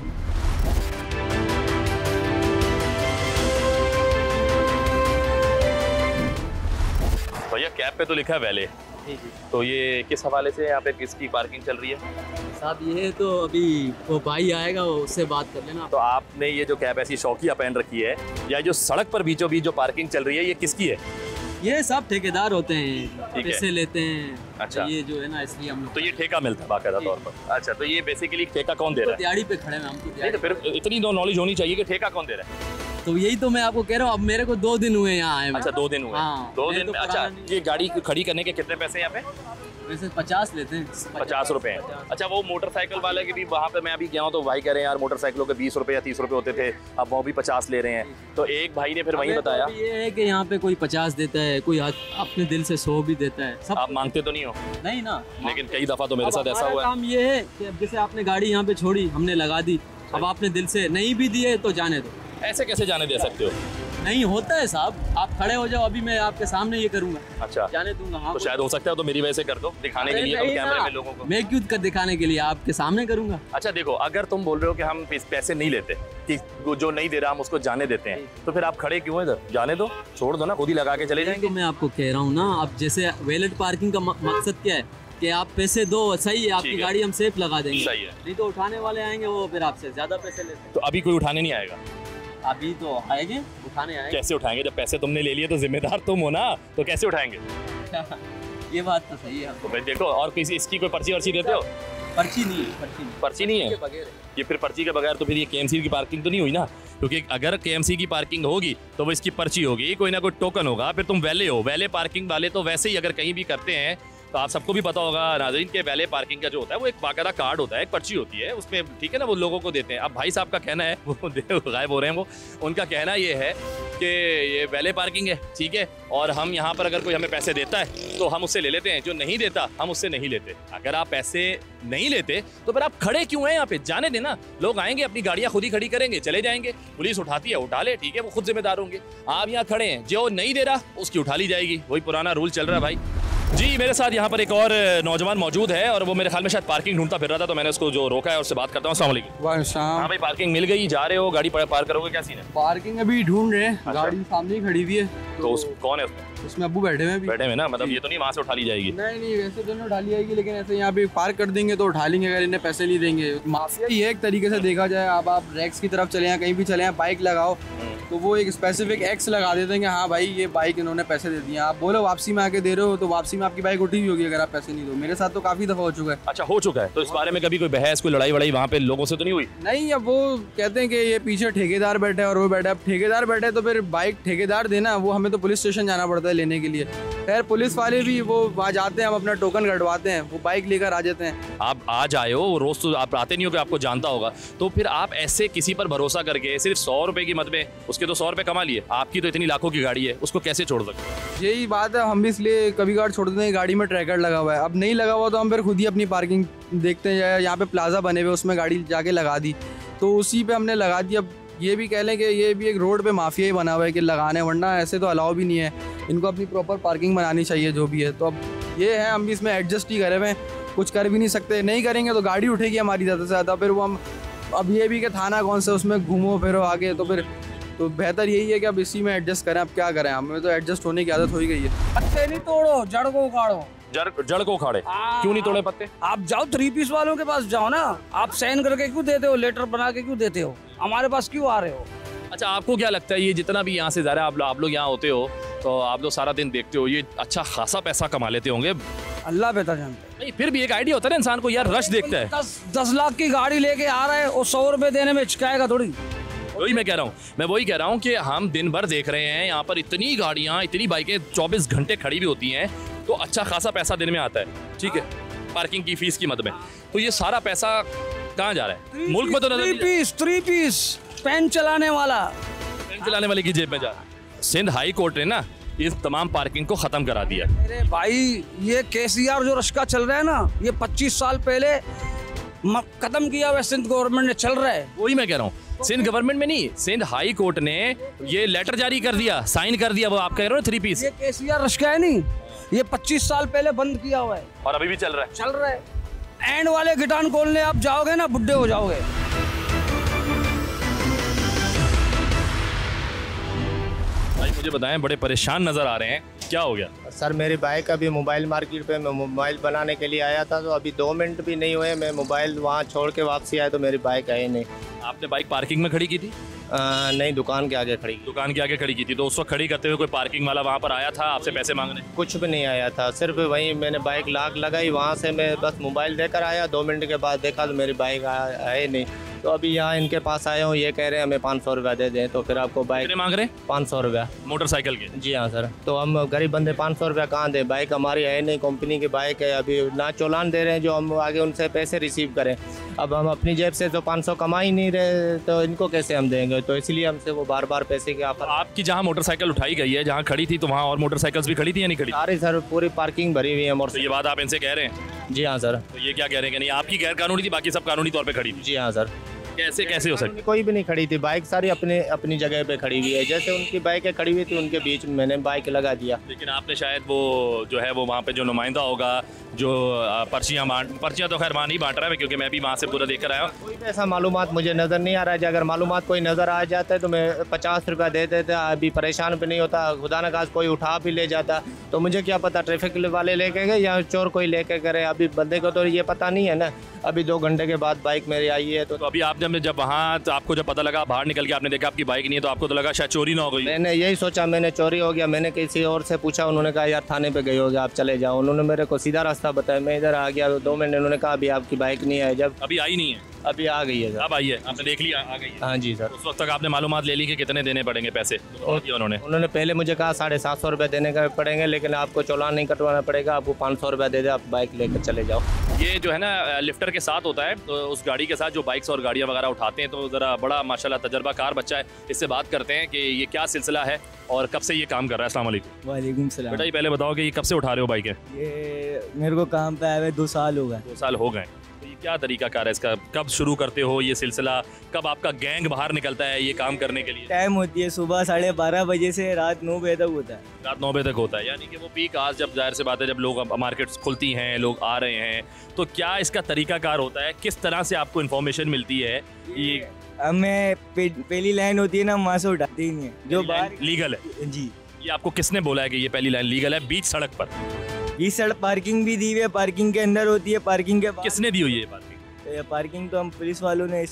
भैया कैब पे तो लिखा है वैले, तो ये किस हवाले से यहाँ पे किसकी पार्किंग चल रही है? साहब ये तो अभी वो भाई आएगा, वो उससे बात कर लेना। तो आपने ये जो कैब ऐसी शौकिया पहन रखी है, या जो सड़क पर बीचों बीच जो पार्किंग चल रही है, ये किसकी है? ये सब ठेकेदार होते हैं, पैसे लेते हैं। अच्छा, ये जो है ना, इसलिए हम लोग, तो ये ठेका मिलता है बाकायदा तौर पर। अच्छा, तो ये बेसिकली ठेका कौन दे रहा है? दिहाड़ी पे खड़े हैं हम तो। नहीं तो फिर इतनी नॉलेज होनी चाहिए कि ठेका कौन दे रहा है। तो यही तो मैं आपको कह रहा हूँ, अब मेरे को 2 दिन हुए यहाँ आए। अच्छा 2 दिन हुए। हाँ, 2 दिन में। अच्छा, ये गाड़ी खड़ी करने के कितने पैसे यहाँ पे? वैसे 50 लेते हैं। 50 रुपए हैं। अच्छा, वो मोटरसाइकिल वाले के भी वहाँ पे मैं अभी गया हूँ तो भाई कह रहे हैं यार मोटरसाइकिलों के 20 रुपए या 30 रुपए होते थे, अब वो भी 50 ले रहे हैं। तो एक भाई ने फिर वही बताया तो ये है कि यहाँ पे कोई 50 देता है, कोई अपने दिल से 100 भी देता है। सब आप मांगते तो नहीं हो? नहीं ना, लेकिन कई दफा तो मेरे साथ ऐसा हुआ है। काम ये है कि जैसे आपने गाड़ी यहाँ पे छोड़ी, हमने लगा दी, अब आपने दिल से नहीं भी दिए तो जाने दो। ऐसे कैसे जाने दे सकते हो? नहीं होता है साहब, आप खड़े हो जाओ, अभी मैं आपके सामने ये करूंगा। अच्छा, जाने दूंगा। हाँ, तो शायद हो सकता है तो मेरी वजह से कर दो, दिखाने के लिए तो कैमरे में लोगों को। मैं क्यों कर दिखाने के लिए, आपके सामने करूंगा। अच्छा देखो, अगर तुम बोल रहे हो कि हम पैसे नहीं लेते, कि जो नहीं दे रहा हम उसको जाने देते हैं, तो फिर आप खड़े क्यों हैं इधर? जाने दो, छोड़ दो ना, खुद ही लगा के चले जाएंगे। तो मैं आपको कह रहा हूँ ना, अब जैसे वैलेट पार्किंग का मकसद क्या है कि आप पैसे दो, सही है, आपकी गाड़ी हम सेफ लगा देंगे। सही है। नहीं तो उठाने वाले आएंगे, वो फिर आपसे ज्यादा पैसे लेते हैं। तो अभी कोई उठाने नहीं आएगा? अभी तो आएंगे, उठाने आएंगे। कैसे उठाएंगे? जब पैसे तुमने ले लिए तो जिम्मेदार तुम हो ना, तो कैसे उठाएंगे? ये बात तो सही है। तो भाई देखो, और किसी इसकी कोई पर्ची वर्ची देते हो? पर्ची नहीं है, पर्ची नहीं है। ये फिर पर्ची के बगैर तो फिर ये केएमसी की पार्किंग तो नहीं हुई ना, क्योंकि अगर केएमसी की पार्किंग होगी तो वो इसकी पर्ची होगी, कोई ना कोई टोकन होगा, फिर तुम वैले हो। वैले पार्किंग वाले तो वैसे ही अगर कहीं भी करते हैं तो आप सबको भी पता होगा नाज़रीन के वैले पार्किंग का जो होता है वो एक बाकायदा कार्ड होता है, एक पर्ची होती है उसमें, ठीक है ना, वो लोगों को देते हैं। अब भाई साहब का कहना है, वो गायब हो रहे हैं, वो उनका कहना ये है कि ये वैले पार्किंग है, ठीक है, और हम यहाँ पर अगर कोई हमें पैसे देता है तो हम उससे ले लेते हैं, जो नहीं देता हम उससे नहीं लेते। अगर आप पैसे नहीं लेते तो फिर आप खड़े क्यों हैं यहाँ पे? जाने देना, लोग आएंगे, अपनी गाड़ियाँ खुद ही खड़ी करेंगे, चले जाएंगे, पुलिस उठाती है उठा ले, ठीक है, वो खुद जिम्मेदार होंगे। आप यहाँ खड़े हैं, जो नहीं दे रहा उसकी उठा ली जाएगी, वही पुराना रूल चल रहा है भाई जी। मेरे साथ यहाँ पर एक और नौजवान मौजूद है और वो मेरे ख्याल में शायद पार्किंग ढूंढता फिर रहा था, तो मैंने उसको जो रोका है उससे बात करता हूँ। अस्सलाम वालेकुम। हाँ भाई, पार्किंग मिल गई, जा रहे हो, गाड़ी पार करोगे, क्या सीन है? पार्किंग अभी ढूंढ रहे हैं। अच्छा। गाड़ी सामने ही खड़ी हुई है। तो कौन है उसमें अब्बू बैठे हुए हैं। बैठे हुए ना, मतलब ये तो नहीं वहाँ से उठा ली जाएगी? नहीं, वैसे दोनों उठा ली जाएगी, लेकिन ऐसे यहाँ पे पार्क कर देंगे तो उठा लेंगे, अगर इन्हें पैसे नहीं देंगे। माफिया ही है एक तरीके से देखा जाए। अब आप रैक्स की तरफ चले हैं, कहीं भी चले हैं, बाइक लगाओ तो वो एक स्पेसिफिक एक्स लगा देते हैं कि हाँ भाई ये बाइक इन्होंने पैसे दे दिए। आप बोलो वापसी में आके दे रहे हो तो वापसी में आपकी बाइक उठी हुई होगी अगर आप पैसे नहीं दो। मेरे साथ तो काफी दफा हो चुका है। अच्छा, हो चुका है। तो इस बारे में कभी कोई बहस, कोई लड़ाई वड़ाई वहाँ पे लोगों से तो नहीं हुई? नहीं, अब वो कहते हैं कि ये पीछे ठेकेदार बैठे और वो बैठे। अब ठेकेदार बैठे तो फिर बाइक ठेकेदार देना, वो हमें तो पुलिस स्टेशन जाना पड़ता है लेने के लिए। खैर पुलिस वाले भी वो वहाँ जाते हैं, हम अपना टोकन कटवाते हैं, वो बाइक लेकर आ जाते हैं। आप आज आए हो, रोज तो आप आते नहीं हो कि आपको जानता होगा, तो फिर आप ऐसे किसी पर भरोसा करके सिर्फ 100 रुपए की मद में, उसके तो 100 रुपए कमा लिए, आपकी तो इतनी लाखों की गाड़ी है, उसको कैसे छोड़ सकते? यही बात है, हम भी इसलिए कभी कभार छोड़ देते हैं। गाड़ी में ट्रैकर लगा हुआ है, अब नहीं लगा हुआ तो हम फिर खुद ही अपनी पार्किंग देखते हैं। यहाँ पे प्लाजा बने हुए, उसमें गाड़ी जाके लगा दी, तो उसी पे हमने लगा दी। अब ये भी कह लें कि ये भी एक रोड पे माफिया ही बना हुआ है कि लगाने, वरना ऐसे तो अलाउ भी नहीं है। इनको अपनी प्रॉपर पार्किंग बनानी चाहिए जो भी है। तो अब ये है, हम भी इसमें एडजस्ट ही करे हुए हैं, कुछ कर भी नहीं सकते। नहीं करेंगे तो गाड़ी उठेगी हमारी ज़्यादा से ज़्यादा, फिर वो हम अब ये भी कि थाना कौन सा उसमें घूमो फिरो आगे, तो फिर तो बेहतर यही है कि अब इसी में एडजस्ट करें। अब क्या करें, हमें तो एडजस्ट होने की आदत हो ही गई है। पत्ते नहीं तोड़ो, जड़ को उखाड़ो। जड़ को उखाड़े? क्यों नहीं तोड़े पत्ते? आप जाओ 3 पीस वालों के पास जाओ ना, आप साइन करके क्यों देते हो, लेटर बना के क्यों देते हो, हमारे पास क्यों आ रहे हो? अच्छा, आपको क्या लगता है ये जितना भी यहाँ से जा रहा है, आप लोग यहाँ होते हो तो आप लोग सारा दिन देखते हो, ये अच्छा खासा पैसा कमा लेते होंगे? अल्लाह बेहतर जानते हैं। नहीं, फिर भी एक आइडिया होता है ना इंसान को, यार रश देखता है। 10 लाख की गाड़ी लेके आ रहा है और 100 रुपए देने में हिचकाएगा थोड़ी। वही मैं कह रहा हूँ कि हम दिन भर देख रहे हैं यहाँ पर इतनी गाड़ियाँ, इतनी बाइकें 24 घंटे खड़ी भी होती हैं, तो अच्छा खासा पैसा दिन में आता है, ठीक है, पार्किंग की फीस की मद में। तो ये सारा पैसा कहाँ जा रहा है? मुल्क में तो नजर 3 पीस पेन चलाने वाले की जेब में जा रहा है। सिंध हाई कोर्ट ने ना इस तमाम पार्किंग को खत्म करा दिया। अरे भाई, ये केसीआर जो रश्का चल रहा है ना, ये 25 साल पहले खत्म किया हुआ सिंध गवर्नमेंट ने, चल रहा है। वही मैं कह रहा हूँ, सिंध गवर्नमेंट में नहीं, सिंध हाई कोर्ट ने ये लेटर जारी कर दिया, साइन कर दिया। वो आप कह रहे हो 3 पीस, ये केसीआर रश्का है नहीं, ये 25 साल पहले बंद किया हुआ है और अभी भी चल रहा है। एंड वाले गिटान खोलने आप जाओगे ना, बुड्ढे हो जाओगे। भाई मुझे बताएं, बड़े परेशान नजर आ रहे हैं, क्या हो गया? सर मेरी बाइक अभी मोबाइल मार्केट पे, मैं मोबाइल बनाने के लिए आया था, तो अभी 2 मिनट भी नहीं हुए, मैं मोबाइल वहाँ छोड़ के वापसी आया तो मेरी बाइक आई नहीं। आपने बाइक पार्किंग में खड़ी की थी? नहीं, दुकान के आगे खड़ी की थी। तो उस वक्त खड़ी करते हुए कोई पार्किंग वाला वहाँ पर आया था आपसे पैसे मांगने? कुछ भी नहीं आया था, सिर्फ वहीं मैंने बाइक लाक लगाई, वहाँ से मैं बस मोबाइल देकर आया। 2 मिनट के बाद देखा तो मेरी बाइक आए नहीं। तो अभी यहाँ इनके पास आया हूँ, ये कह रहे हैं हमें 500 रुपया दे दें, तो फिर आपको बाइक मांग रहे हैं 500 रुपया मोटरसाइकिल के? जी हाँ सर। तो हम गरीब बंदे 500 रुपया कहाँ दें, बाइक हमारी है नहीं, कंपनी की बाइक है, अभी ना चलान दे रहे हैं जो हम आगे उनसे पैसे रिसीव करें। अब हम अपनी जेब से तो 500 कमा ही नहीं रहे, तो इनको कैसे हम देंगे? तो इसलिए हमसे वो बार बार पैसे के ऑफर। आपकी जहाँ मोटरसाइकिल उठाई गई है, जहाँ खड़ी थी, तो वहाँ और मोटरसाइकिल्स भी खड़ी थी या नहीं खड़ी? सारी सर, पूरी पार्किंग भरी हुई है मोटर। तो ये बात आप इनसे कह रहे हैं? जी हाँ सर। तो ये क्या कह रहे हैं कि नहीं आपकी गैर कानूनी थी, बाकी सब कानूनी तौर पे खड़ी थी? जी हाँ सर। कैसे हो सकती? कोई भी नहीं खड़ी थी, बाइक सारी अपनी जगह पे खड़ी हुई है। जैसे उनकी बाइकें खड़ी हुई थी, उनके बीच में मैंने बाइक लगा दिया। लेकिन आपने शायद वो जो है वो वहाँ पे जो नुमाइंदा होगा, जो पर्चियाँ तो खैर वहाँ नहीं बांट रहा है, क्योंकि मैं भी वहाँ से पूरा देख कर आया हूँ। कोई ऐसा मालूमात मुझे नज़र नहीं आ रहा है। अगर मालूमात कोई नज़र आ जाता है तो मैं 50 रुपया दे देता, अभी परेशान भी नहीं होता। खुदा न खास कोई उठा भी ले जाता तो मुझे क्या पता ट्रैफिक वाले लेके गए या चोर कोई लेके करे। अभी बंदे को तो ये पता नहीं है ना। अभी 2 घंटे के बाद बाइक मेरी आई है। तो अभी आपने जब वहाँ आपको जब पता लगा, बाहर निकल के आपने देखा आपकी बाइक नहीं है, तो आपको तो लगा शायद चोरी ना हो गई? मैंने यही सोचा, मैंने चोरी हो गया। मैंने किसी और से पूछा, उन्होंने कहा यार थाने पे गए होगे, आप चले जाओ। उन्होंने मेरे को सीधा रास्ता बताया, मैं इधर आ गया। 2 मिनट उन्होंने कहा अभी आपकी बाइक नहीं है। जब अभी आई नहीं है? अभी आ गई है सर। अब आई है, आपने देख लिया आ गई है? हाँ जी सर। उस वक्त तक आपने मालूमात ले ली कि कितने देने पड़ेंगे पैसे? उन्होंने पहले मुझे कहा 750 रुपये देने का पड़ेंगे, लेकिन आपको चालान नहीं कटवाना पड़ेगा, आपको 500 रुपया दे दे, आप बाइक लेकर चले जाओ। ये जो है ना लिफ्टर के साथ होता है, तो उस गाड़ी के साथ जो बाइक्स और गाड़ियाँ वगैरह उठाते हैं, तो ज़रा बड़ा माशाल्लाह तजर्बाकार बच्चा है, इससे बात करते हैं कि ये क्या सिलसिला है और कब से ये काम कर रहा है। अस्सलाम वालेकुम। वालेकुम सलाम। बेटा ये पहले बताओ कि ये कब से उठा रहे हो बाइकें? ये मेरे को काम पे आए हुए 2 साल हो गए। 2 साल हो गए। तो ये क्या तरीका कार है इसका? कब शुरू करते हो ये सिलसिला? कब आपका गैंग बाहर निकलता है ये काम करने के लिए? टाइम होती है सुबह 12:30 बजे से रात 9 बजे तक होता है। रात 9 बजे तक होता है, यानी कि वो पीक आज, जब जाहिर से बात है जब लोग मार्केट्स खुलती हैं, लोग आ रहे हैं, तो क्या इसका तरीकाकार होता है? किस तरह से आपको इन्फॉर्मेशन मिलती है? ये हमें पहली लाइन होती है ना, वहाँ से उठाती ही नहीं है जो बाहर लीगल है। जी। ये आपको किसने बोला है कि ये पहली लाइन लीगल है बीच सड़क पर? ये सड़क पार्किंग भी दी हुई है, पार्किंग के अंदर होती है, पार्किंग के किसने दी हुई है पार्किंग? पार्किंग तो हम पुलिस वालों ने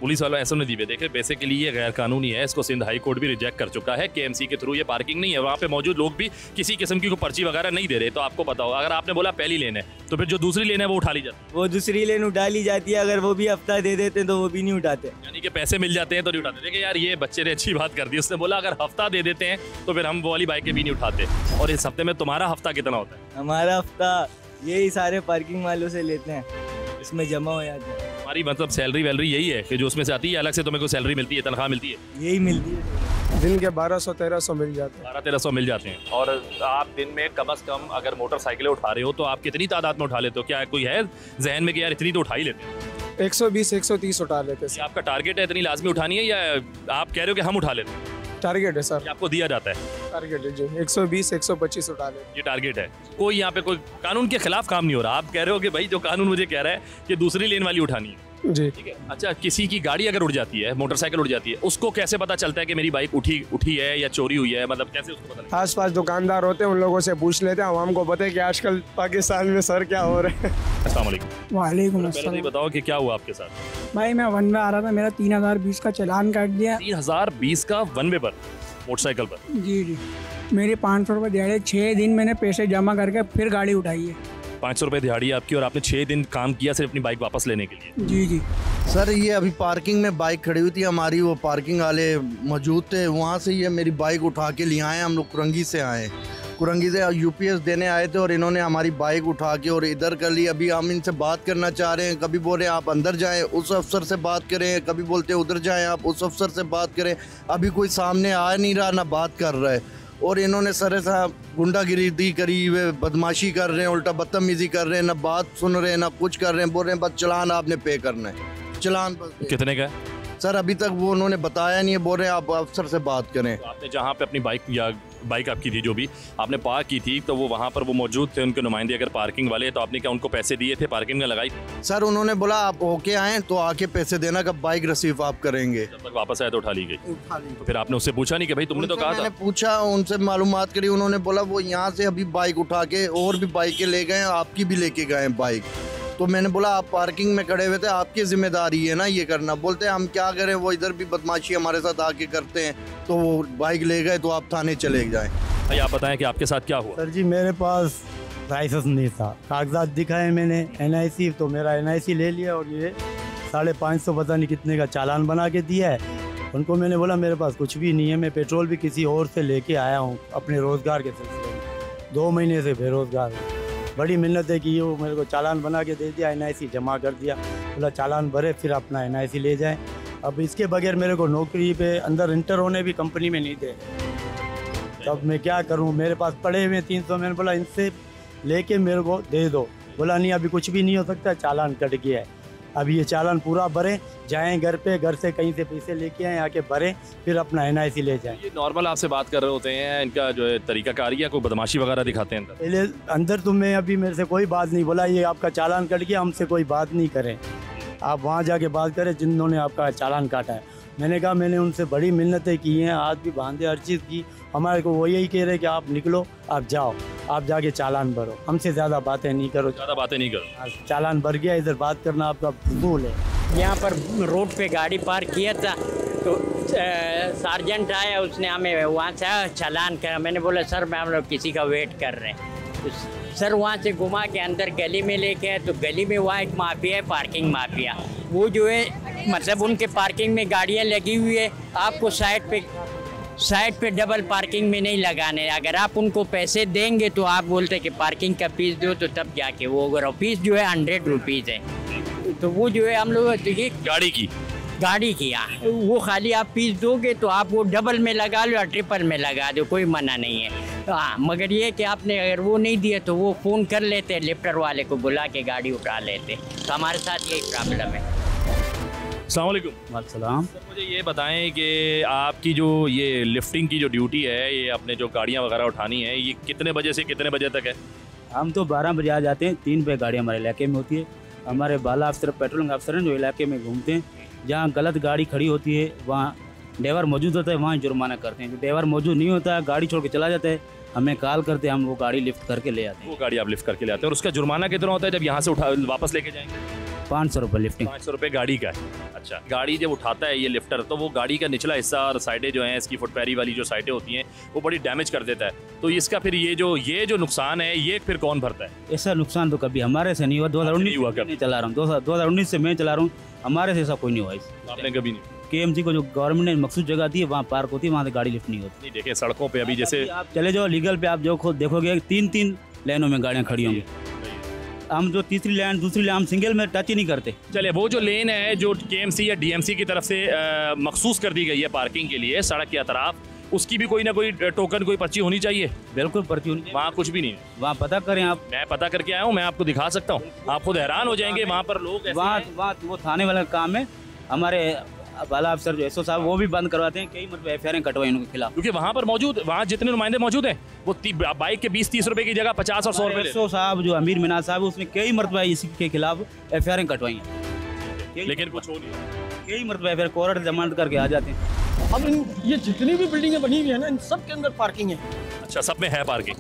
पुलिस वालों ऐसा नहीं दी हुई। देखिए बेसिकली ये गैर कानूनी है, इसको सिंध हाई कोर्ट भी रिजेक्ट कर चुका है। KMC के थ्रू ये पार्किंग नहीं है, वहाँ पे मौजूद लोग भी किसी किस्म की कोई पर्ची वगैरह नहीं दे रहे। तो आपको पता होगा, अगर आपने बोला पहली लेन है तो फिर जो दूसरी लेन है वो उठा ली जाती है? वो दूसरी लेन उठा ली जाती है, अगर वो भी हफ्ता दे देते तो वो भी नहीं उठाते। यानी कि पैसे मिल जाते हैं तो नहीं उठाते। देखिए यार ये बच्चे ने अच्छी बात कर दी, उसने बोला अगर हफ्ता दे देते हैं तो फिर हम वो वाली बाइकें भी नहीं उठाते। और इस हफ्ते में तुम्हारा हफ्ता कितना होता है? हमारा हफ्ता यही सारे पार्किंग वालों से लेते हैं, इसमें जमा हो जाता है। हमारी मतलब सैलरी वैलरी यही है कि जो उसमें से आती है, अलग से तुम्हें कोई सैलरी मिलती है, तनख्वाह मिलती है? यही मिलती है। दिन के 1200-1300 मिल जाते हैं। 1200-1300 मिल जाते हैं। और आप दिन में कम से कम अगर मोटरसाइकिलें उठा रहे हो तो आप कितनी तादाद में उठा लेते हो? क्या कोई है जहन में कि यार इतनी तो उठा ही लेते हैं? 120 130 उठा लेते ये आपका टारगेट है, इतनी लाजमी उठानी है, या आप कह रहे हो कि हम उठा लेते हैं? टारगेट है सर, आपको दिया जाता है टारगेट है जी, 120 125 उठा लेते, ये टारगेट है। कोई यहाँ पे कोई कानून के खिलाफ काम नहीं हो रहा, आप कह रहे हो कि भाई जो कानून मुझे कह रहा है कि दूसरी लेन वाली उठानी है जी। ठीक है। अच्छा, किसी की गाड़ी अगर उड़ जाती है, मोटरसाइकिल उड़ जाती है, उसको कैसे पता चलता है कि मेरी बाइक उठी है या चोरी हुई है? मतलब कैसे उसको पता लगता है? आस-पास दुकानदार होते हैं, उन लोगों से पूछ लेते हैं। आवाम को पता है कि आजकल पाकिस्तान में सर क्या हो रहे हैं। अस्सलाम वालेकुम। वालेकुम पहले तो ये बताओ कि क्या हुआ आपके साथ? भाई मैं वन में आ रहा था, मेरा 3020 का चालान काट दिया। 3020 का वन वे पर, मोटरसाइकिल पर? जी जी, मेरे 500 रुपये दिहाड़ी, 6 दिन मैंने पैसे जमा करके फिर गाड़ी उठाई है। 500 रुपये दिहाड़ी आपकी, और आपने 6 दिन काम किया सिर्फ अपनी बाइक वापस लेने के लिए? जी जी सर, ये अभी पार्किंग में बाइक खड़ी हुई थी हमारी, वो पार्किंग वाले मौजूद थे, वहाँ से ये मेरी बाइक उठा के ले आए। हम लोग कुरंगी से आए, कुरंगी से यूपीएस देने आए थे, और इन्होंने हमारी बाइक उठा के और इधर कर ली। अभी हम इनसे बात करना चाह रहे हैं, कभी बोल रहे हैं आप अंदर जाएं, उस अफसर से बात करें, कभी बोलते हैं उधर जाएं आप, उस अफसर से बात करें। अभी कोई सामने आ नहीं रहा, ना बात कर रहा है, और इन्होंने सर साहब गुंडागिरी करी, वे बदमाशी कर रहे हैं, उल्टा बदतमीजी कर रहे हैं, ना बात सुन रहे हैं, ना कुछ कर रहे हैं। बोल रहे हैं बस चलान आपने पे करना है, चलान बस। कितने का है सर? अभी तक वो उन्होंने बताया नहीं है, बोल रहे हैं आप अफसर से बात करें। तो आपने जहाँ पे अपनी बाइक आपकी थी, जो भी आपने पार्क की थी, तो वो वहाँ पर वो मौजूद थे उनके नुमाइंदे अगर पार्किंग वाले, तो आपने क्या उनको पैसे दिए थे, पार्किंग में लगाई? सर उन्होंने बोला आप होके आए तो आके पैसे देना, कब बाइक रिसीव आप करेंगे। जब तक वापस आया तो उठा ली गई? तो फिर आपने उससे पूछा नहीं कि भाई तुमने तो कहा था? मैंने पूछा, उनसे मालूमात करी, उन्होंने बोला वो यहाँ से अभी बाइक उठा के और भी बाइकें ले गए, आपकी भी लेके गए बाइक। तो मैंने बोला आप पार्किंग में खड़े हुए थे, आपकी जिम्मेदारी है ना ये करना। बोलते हैं हम क्या करें, वो इधर भी बदमाशी हमारे साथ आके करते हैं, तो वो बाइक ले गए तो आप थाने चले जाएं। भाई आप बताएं कि आपके साथ क्या हुआ? सर जी, मेरे पास लाइसेंस नहीं था, कागजात दिखाए मैंने, NIC, तो मेरा NIC ले लिया, और ये 550 पता नहीं कितने का चालान बना के दिया है। उनको मैंने बोला मेरे पास कुछ भी नहीं है, मैं पेट्रोल भी किसी और से लेके आया हूँ अपने रोज़गार के सिलसिले में, 2 महीने से बेरोज़गार हूँ। बड़ी मेहनत है कि वो मेरे को चालान बना के दे दिया, NIC जमा कर दिया, बोला चालान भरे फिर अपना NIC ले जाएं। अब इसके बगैर मेरे को नौकरी पे अंदर इंटर होने भी कंपनी में नहीं दे, तब मैं क्या करूं? मेरे पास पड़े हुए 300, मैंने बोला इनसे लेके मेरे को दे दो, बोला नहीं अभी कुछ भी नहीं हो सकता, चालान कट गया है, अभी ये चालान पूरा भरें, जाएं घर पे, घर से कहीं से पैसे लेके आएँ, आके भरें, फिर अपना NIC ले जाएं। ये नॉर्मल आपसे बात कर रहे होते हैं, इनका जो है तरीकाकार, या कोई बदमाशी वगैरह दिखाते हैं अंदर? पहले अंदर तो मैं अभी मेरे से कोई बात नहीं, बोला ये आपका चालान कट गया, हमसे कोई बात नहीं करें, आप वहाँ जाके बात करें जिन्होंने आपका चालान काटा है। मैंने कहा मैंने उनसे बड़ी मिन्नतें की हैं, हाथ भी बांधे, हर चीज़ की, हमारे को वो यही कह रहे कि आप निकलो, आप जाओ, आप जाके चालान भरो, हमसे ज़्यादा बातें नहीं करो, ज़्यादा बातें नहीं करो, चालान भर गया, इधर बात करना आपका फजूल है। यहाँ पर रोड पे गाड़ी पार्क किया था, तो सार्जेंट आया, उसने हमें वहाँ से चालान करा। मैंने बोला सर मैं हम लोग किसी का वेट कर रहे हैं, तो सर वहाँ से घुमा के अंदर गली में लेके आए, तो गली में वहाँ एक माफिया है, पार्किंग माफिया, वो जो है मतलब उनके पार्किंग में गाड़ियाँ लगी हुई है, आपको साइड पे डबल पार्किंग में नहीं लगाने, अगर आप उनको पैसे देंगे तो आप बोलते कि पार्किंग का फीस दो, तो तब जाके वो अगर फीस जो है 100 रुपीज़ है, तो वो जो है हम लोग गाड़ी की वो खाली आप फीस दोगे तो आप वो डबल में लगा लो या ट्रिपल में लगा दो, कोई मना नहीं है। हाँ, मगर ये कि आपने अगर वो नहीं दिए तो वो फ़ोन कर लेते, लिफ्टर वाले को बुला के गाड़ी उठा लेते, तो हमारे साथ यही प्रॉब्लम है। अस्सलाम वालेकुम। सलाम। मुझे ये बताएं कि आपकी जो ये लिफ्टिंग की जो ड्यूटी है, ये अपने जो गाड़ियाँ वगैरह उठानी है, ये कितने बजे से कितने बजे तक है? हम तो 12 बजे आ जाते हैं, 3 पे गाड़ी हमारे इलाके में होती है। हमारे बाला अफसर, पेट्रोलिंग अफसर हैं जो इलाके में घूमते हैं, जहाँ गलत गाड़ी खड़ी होती है वहाँ ड्राइवर मौजूद होता है, वहाँ जुर्माना करते हैं। जो ड्राइवर मौजूद नहीं होता है, गाड़ी छोड़ के चला जाता है, हमें कॉल करते हैं, हम वो गाड़ी लिफ्ट करके ले आते हैं। वो गाड़ी आप लिफ्ट करके ले आते हैं, और उसका जुर्माना कितना होता है जब यहाँ से उठा वापस लेके जाएंगे? 500 रुपये लिफ्टिंग। 500 रुपये गाड़ी का है। अच्छा, गाड़ी जब उठाता है ये लिफ्टर, तो वो गाड़ी का निचला हिस्सा और साइडें जो हैं, इसकी फुटपैरी वाली जो साइडें होती हैं, वो बड़ी डैमेज कर देता है, तो इसका फिर ये जो नुकसान है, ये फिर कौन भरता है? ऐसा नुकसान तो कभी हमारे से नहीं हुआ, 2019 हुआ, कभी चला रहा हूँ, 2019 से मैं चला रहा हूँ, हमारे से ऐसा कोई नहीं हुआ। आपने कभी नहीं? KMC को जो गवर्नमेंट ने मखसूस जगह दी है, वहाँ पार्क होती है, वहाँ से गाड़ी लिफ्ट नहीं होती। नहीं, देखिए सड़कों पे अभी जैसे आप चले जाओ लीगल पे, आप जो खुद देखोगे 3-3 लाइनों में गाड़ियाँ खड़ी होंगी। हम जो तीसरी लाइन, दूसरी लाइन, हम सिंगल में टच ही नहीं करते। चलिए, वो जो लेन है जो KMC या DMC की तरफ से मखसूस कर दी गई है पार्किंग के लिए सड़क के अतराफ, उसकी भी कोई ना कोई टोकन, कोई पर्ची होनी चाहिए। बिल्कुल पर्ची होनी चाहिए। वहाँ कुछ भी नहीं है। वहाँ पता करें आप। मैं पता करके आया हूँ, मैं आपको दिखा सकता हूँ, आप खुद हैरान हो जाएंगे। वहाँ पर लोग वहाँ वो थाने वाला काम है। हमारे बाला अफसर जो एसओ साहब वो भी बंद करवाते हैं, कई मतलब एफआईआर कटवाई उनके खिलाफ। क्योंकि वहाँ पर मौजूद, वहाँ जितने नुमाइंदे मौजूद हैं वो बाइक के 20-30 रुपए की जगह 50 और 100 रुपए। एसओ साहब जो अमीर मिनाज साहब, उसने कई मरतबा इसके खिलाफ एफआईआर कटवाई हैं, लेकिन कुछ हो नहीं। कई मरतबा एफआईआर कोर्ट जमानत करके आ जाते हैं। अब ये जितनी भी बिल्डिंगें बनी हुई है ना, इन सब के अंदर पार्किंग है। अच्छा, सब में है पार्किंग,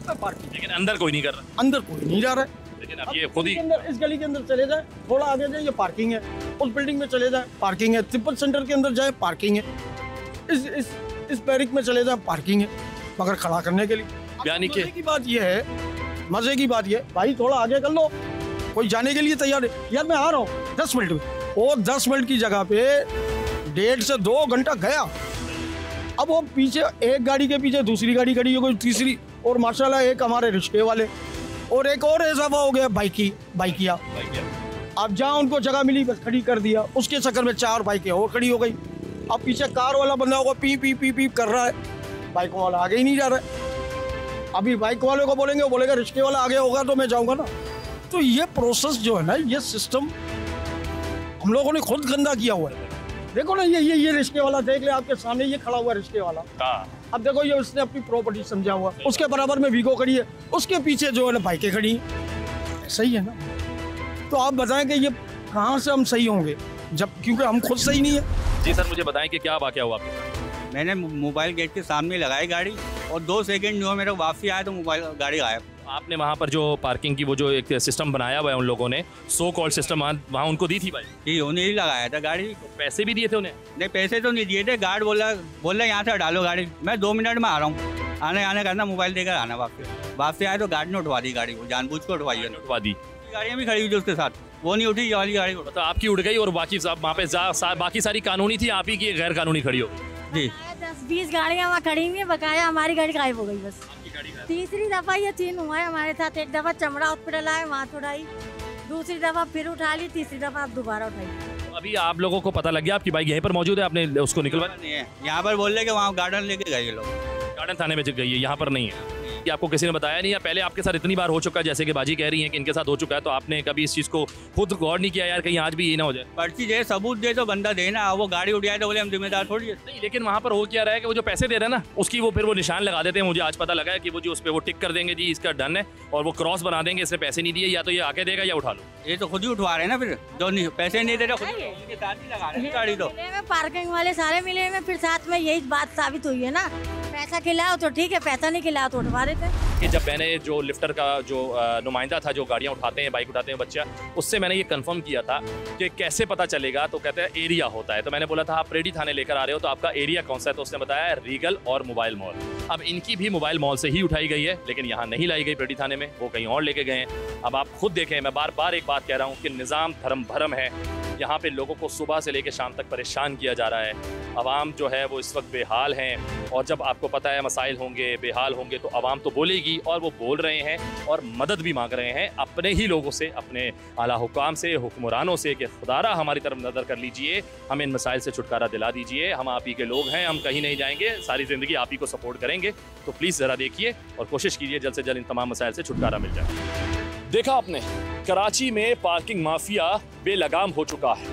लेकिन अंदर कोई नहीं कर रहा। अंदर कोई नहीं जा रहा है। लेकिन अब ये खुद ही इस गली के अंदर चले जाए, थोड़ा आगे जाए, ये पार्किंग है। उस बिल्डिंग में चले जाए, पार्किंग है। तिब्बत सेंटर के अंदर जाए, पार्किंग है। इस बैरिक में चले जाए, पार्किंग है, मगर खड़ा करने के लिए। यानी कि मजे की बात ये है, मजे की बात ये, भाई थोड़ा आगे कर लो, कोई जाने के लिए तैयार है। यार मैं आ रहा हूँ 10 मिनट में, और 10 मिनट की जगह पे 1.5 से 2 घंटा गया। अब वो पीछे एक गाड़ी के पीछे दूसरी गाड़ी खड़ी है, कोई तीसरी, और माशाल्लाह एक हमारे रिश्ते वाले, और एक और इजाफा हो गया बाइकिया। अब जहाँ उनको जगह मिली बस खड़ी कर दिया, उसके चक्कर में 4 बाइकें और खड़ी हो गई। अब पीछे कार वाला बंदा होगा, पी पी पी पी कर रहा है, बाइक वाला आगे ही नहीं जा रहा है। अभी बाइक वाले को बोलेंगे, वो बोलेगा रिश्ते वाला आगे होगा तो मैं जाऊँगा ना। तो ये प्रोसेस जो है ना, ये सिस्टम हम लोगों ने खुद गंदा किया हुआ है। देखो ना, ये रिश्ते वाला देख ले, आपके सामने ये खड़ा हुआ रिश्ते वाला। अब देखो, ये उसने अपनी प्रॉपर्टी समझा हुआ, उसके बराबर में वीगो खड़ी है, उसके पीछे जो है ना बाइकें खड़ी हैं। सही है ना? तो आप बताएं कि ये कहाँ से हम सही होंगे, जब क्योंकि हम खुद सही नहीं है। जी सर, मुझे बताएं कि क्या वाकया हुआ आपके साथ? मैंने मोबाइल गेट के सामने लगाई गाड़ी, और 2 सेकंड जो मेरे को वापसी आया तो मोबाइल गाड़ी गायब। आपने वहाँ पर जो पार्किंग की वो जो एक सिस्टम बनाया हुआ है उन लोगों ने, सो कॉल्ड सिस्टम, वहाँ उनको दी थी भाई? जी, उन्हें ही लगाया था गाड़ी। पैसे भी दिए थे उन्हें? नहीं, पैसे तो नहीं दिए थे। गार्ड बोला यहाँ से डालो गाड़ी, मैं 2 मिनट में आ रहा हूँ। आने करना, मोबाइल देकर आना। वापसी आए तो गार्ड ने उठवा दी गाड़ी को, जानबूझ को उठवाई है। उठवा दी। गाड़ियाँ भी खड़ी हुई थी उसके साथ, वो नहीं उठी, ये वाली गाड़ी उठी। तो आपकी उड़ गई और बाकी वहाँ पे बाकी सारी कानूनी थी, आप ही की गैर कानूनी खड़ी हो जी। 10-20 गाड़ियाँ वहाँ खड़ी हुई, बकाया हमारी गाड़ी गायब हो गई। बस तीसरी दफा ये 3 हुआ है हमारे साथ। एक दफा चमड़ा हॉस्पिटल आए, वहाँ उठाई, दूसरी दफा फिर उठा ली, तीसरी दफा अब दोबारा उठाई। तो अभी आप लोगों को पता लग गया आपकी बाइक यहीं पर मौजूद है, आपने उसको निकलवाया? नहीं है, यहाँ पर बोल रहे कि वहाँ गार्डन लेके गए लोग। गार्डन थाने में गई है, यहाँ पर नहीं है। कि आपको किसी ने बताया नहीं, या पहले आपके साथ इतनी बार हो चुका है जैसे कि बाजी कह रही है कि इनके साथ हो चुका है, तो आपने कभी इस चीज़ को खुद गौर नहीं किया यार कहीं आज भी ये ना हो जाए? पर्ची दे, सबूत दे तो बंदा देना। वो गाड़ी उड़ जाए तो बोले हम जिम्मेदार थोड़ी है। नहीं, लेकिन वहाँ पर हो क्या रहा है कि वो जो पैसे दे रहे हैं ना, उसकी वो फिर वो निशान लगा देते हैं। मुझे आज पता लगा है कि वो जो उस पर वो टिक कर देंगे, जी इसका डन है, और वो क्रॉस बना देंगे, इसने पैसे नहीं दिए, या तो ये आके देगा या उठा लो। ये तो खुद ही उठवा रहे हैं ना, फिर जो नहीं पैसे नहीं दे रहे उनके साथ ही लगा रहे हैं गाड़ी। तो पार्किंग वाले सारे मिले में, फिर साथ में यही बात साबित हुई है ना, पैसा खिलाओ तो ठीक है, पैसा नहीं खिलाओ तो उठवा देते हैं। कि जब मैंने जो लिफ्टर का जो नुमाइंदा था जो गाड़ियाँ उठाते हैं, बाइक उठाते हैं बच्चा, उससे मैंने ये कंफर्म किया था कि कैसे पता चलेगा, तो कहते हैं एरिया होता है। तो मैंने बोला था आप रेडी थाने लेकर आ रहे हो, तो आपका एरिया कौन सा है? तो उसने बताया रीगल और मोबाइल मॉल। अब इनकी भी मोबाइल मॉल से ही उठाई गई है, लेकिन यहाँ नहीं लाई गई रेडी थाने में, वो कहीं और लेके गए हैं। अब आप खुद देखें, मैं बार बार एक बात कह रहा हूँ कि निज़ाम धर्म भरम है। यहाँ पे लोगों को सुबह से लेकर शाम तक परेशान किया जा रहा है। आवाम जो है वो इस वक्त बेहाल हैं, और जब आपको पता है मसाइल होंगे, बेहाल होंगे, तो आवाम तो बोलेगी, और वो बोल रहे हैं और मदद भी मांग रहे हैं अपने ही लोगों से, अपने आला हुकाम से, हुक्मरानों से, कि खुदारा हमारी तरफ नज़र कर लीजिए, हमें इन मसाइल से छुटकारा दिला दीजिए। हम आप ही के लोग हैं, हम कहीं नहीं जाएंगे, सारी ज़िंदगी आप ही को सपोर्ट करेंगे। तो प्लीज़ ज़रा देखिए और कोशिश कीजिए जल्द से जल्द इन तमाम मसाइल से छुटकारा मिल जाए। देखा आपने, कराची में पार्किंग माफिया बेलगाम हो चुका है,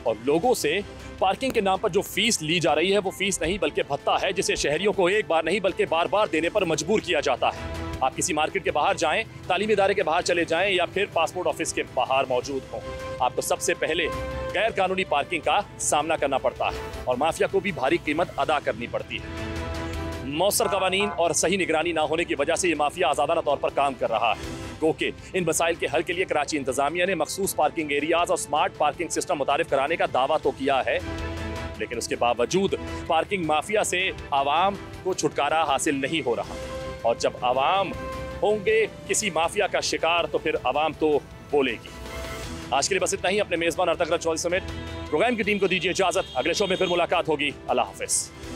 और लोगों से पार्किंग के नाम पर जो फीस ली जा रही है वो फीस नहीं बल्कि भत्ता है, जिसे शहरियों को एक बार नहीं बल्कि बार बार देने पर मजबूर किया जाता है। आप किसी मार्केट के बाहर जाएं, तालीमी इदारे के बाहर चले जाएं, या फिर पासपोर्ट ऑफिस के बाहर मौजूद हों, आपको सबसे पहले गैर कानूनी पार्किंग का सामना करना पड़ता है, और माफिया को भी भारी कीमत अदा करनी पड़ती है। मौसर कवानीन और सही निगरानी ना होने की वजह से ये माफिया आजादाना तौर पर काम कर रहा है। गोके इन मसाइल के हल के लिए कराची इंतजामिया ने मखसूस पार्किंग एरियाज और स्मार्ट पार्किंग सिस्टम मुतारिफ कराने का दावा तो किया है, लेकिन उसके बावजूद पार्किंग माफिया से आवाम को छुटकारा हासिल नहीं हो रहा। और जब आवाम होंगे किसी माफिया का शिकार, तो फिर आवाम तो बोलेगी। आज के लिए बस इतना ही। अपने मेजबान अर्तगरल चौधरी समेत प्रोग्राम की टीम को दीजिए इजाजत। अगले शो में फिर मुलाकात होगी। अल्लाह हाफिज।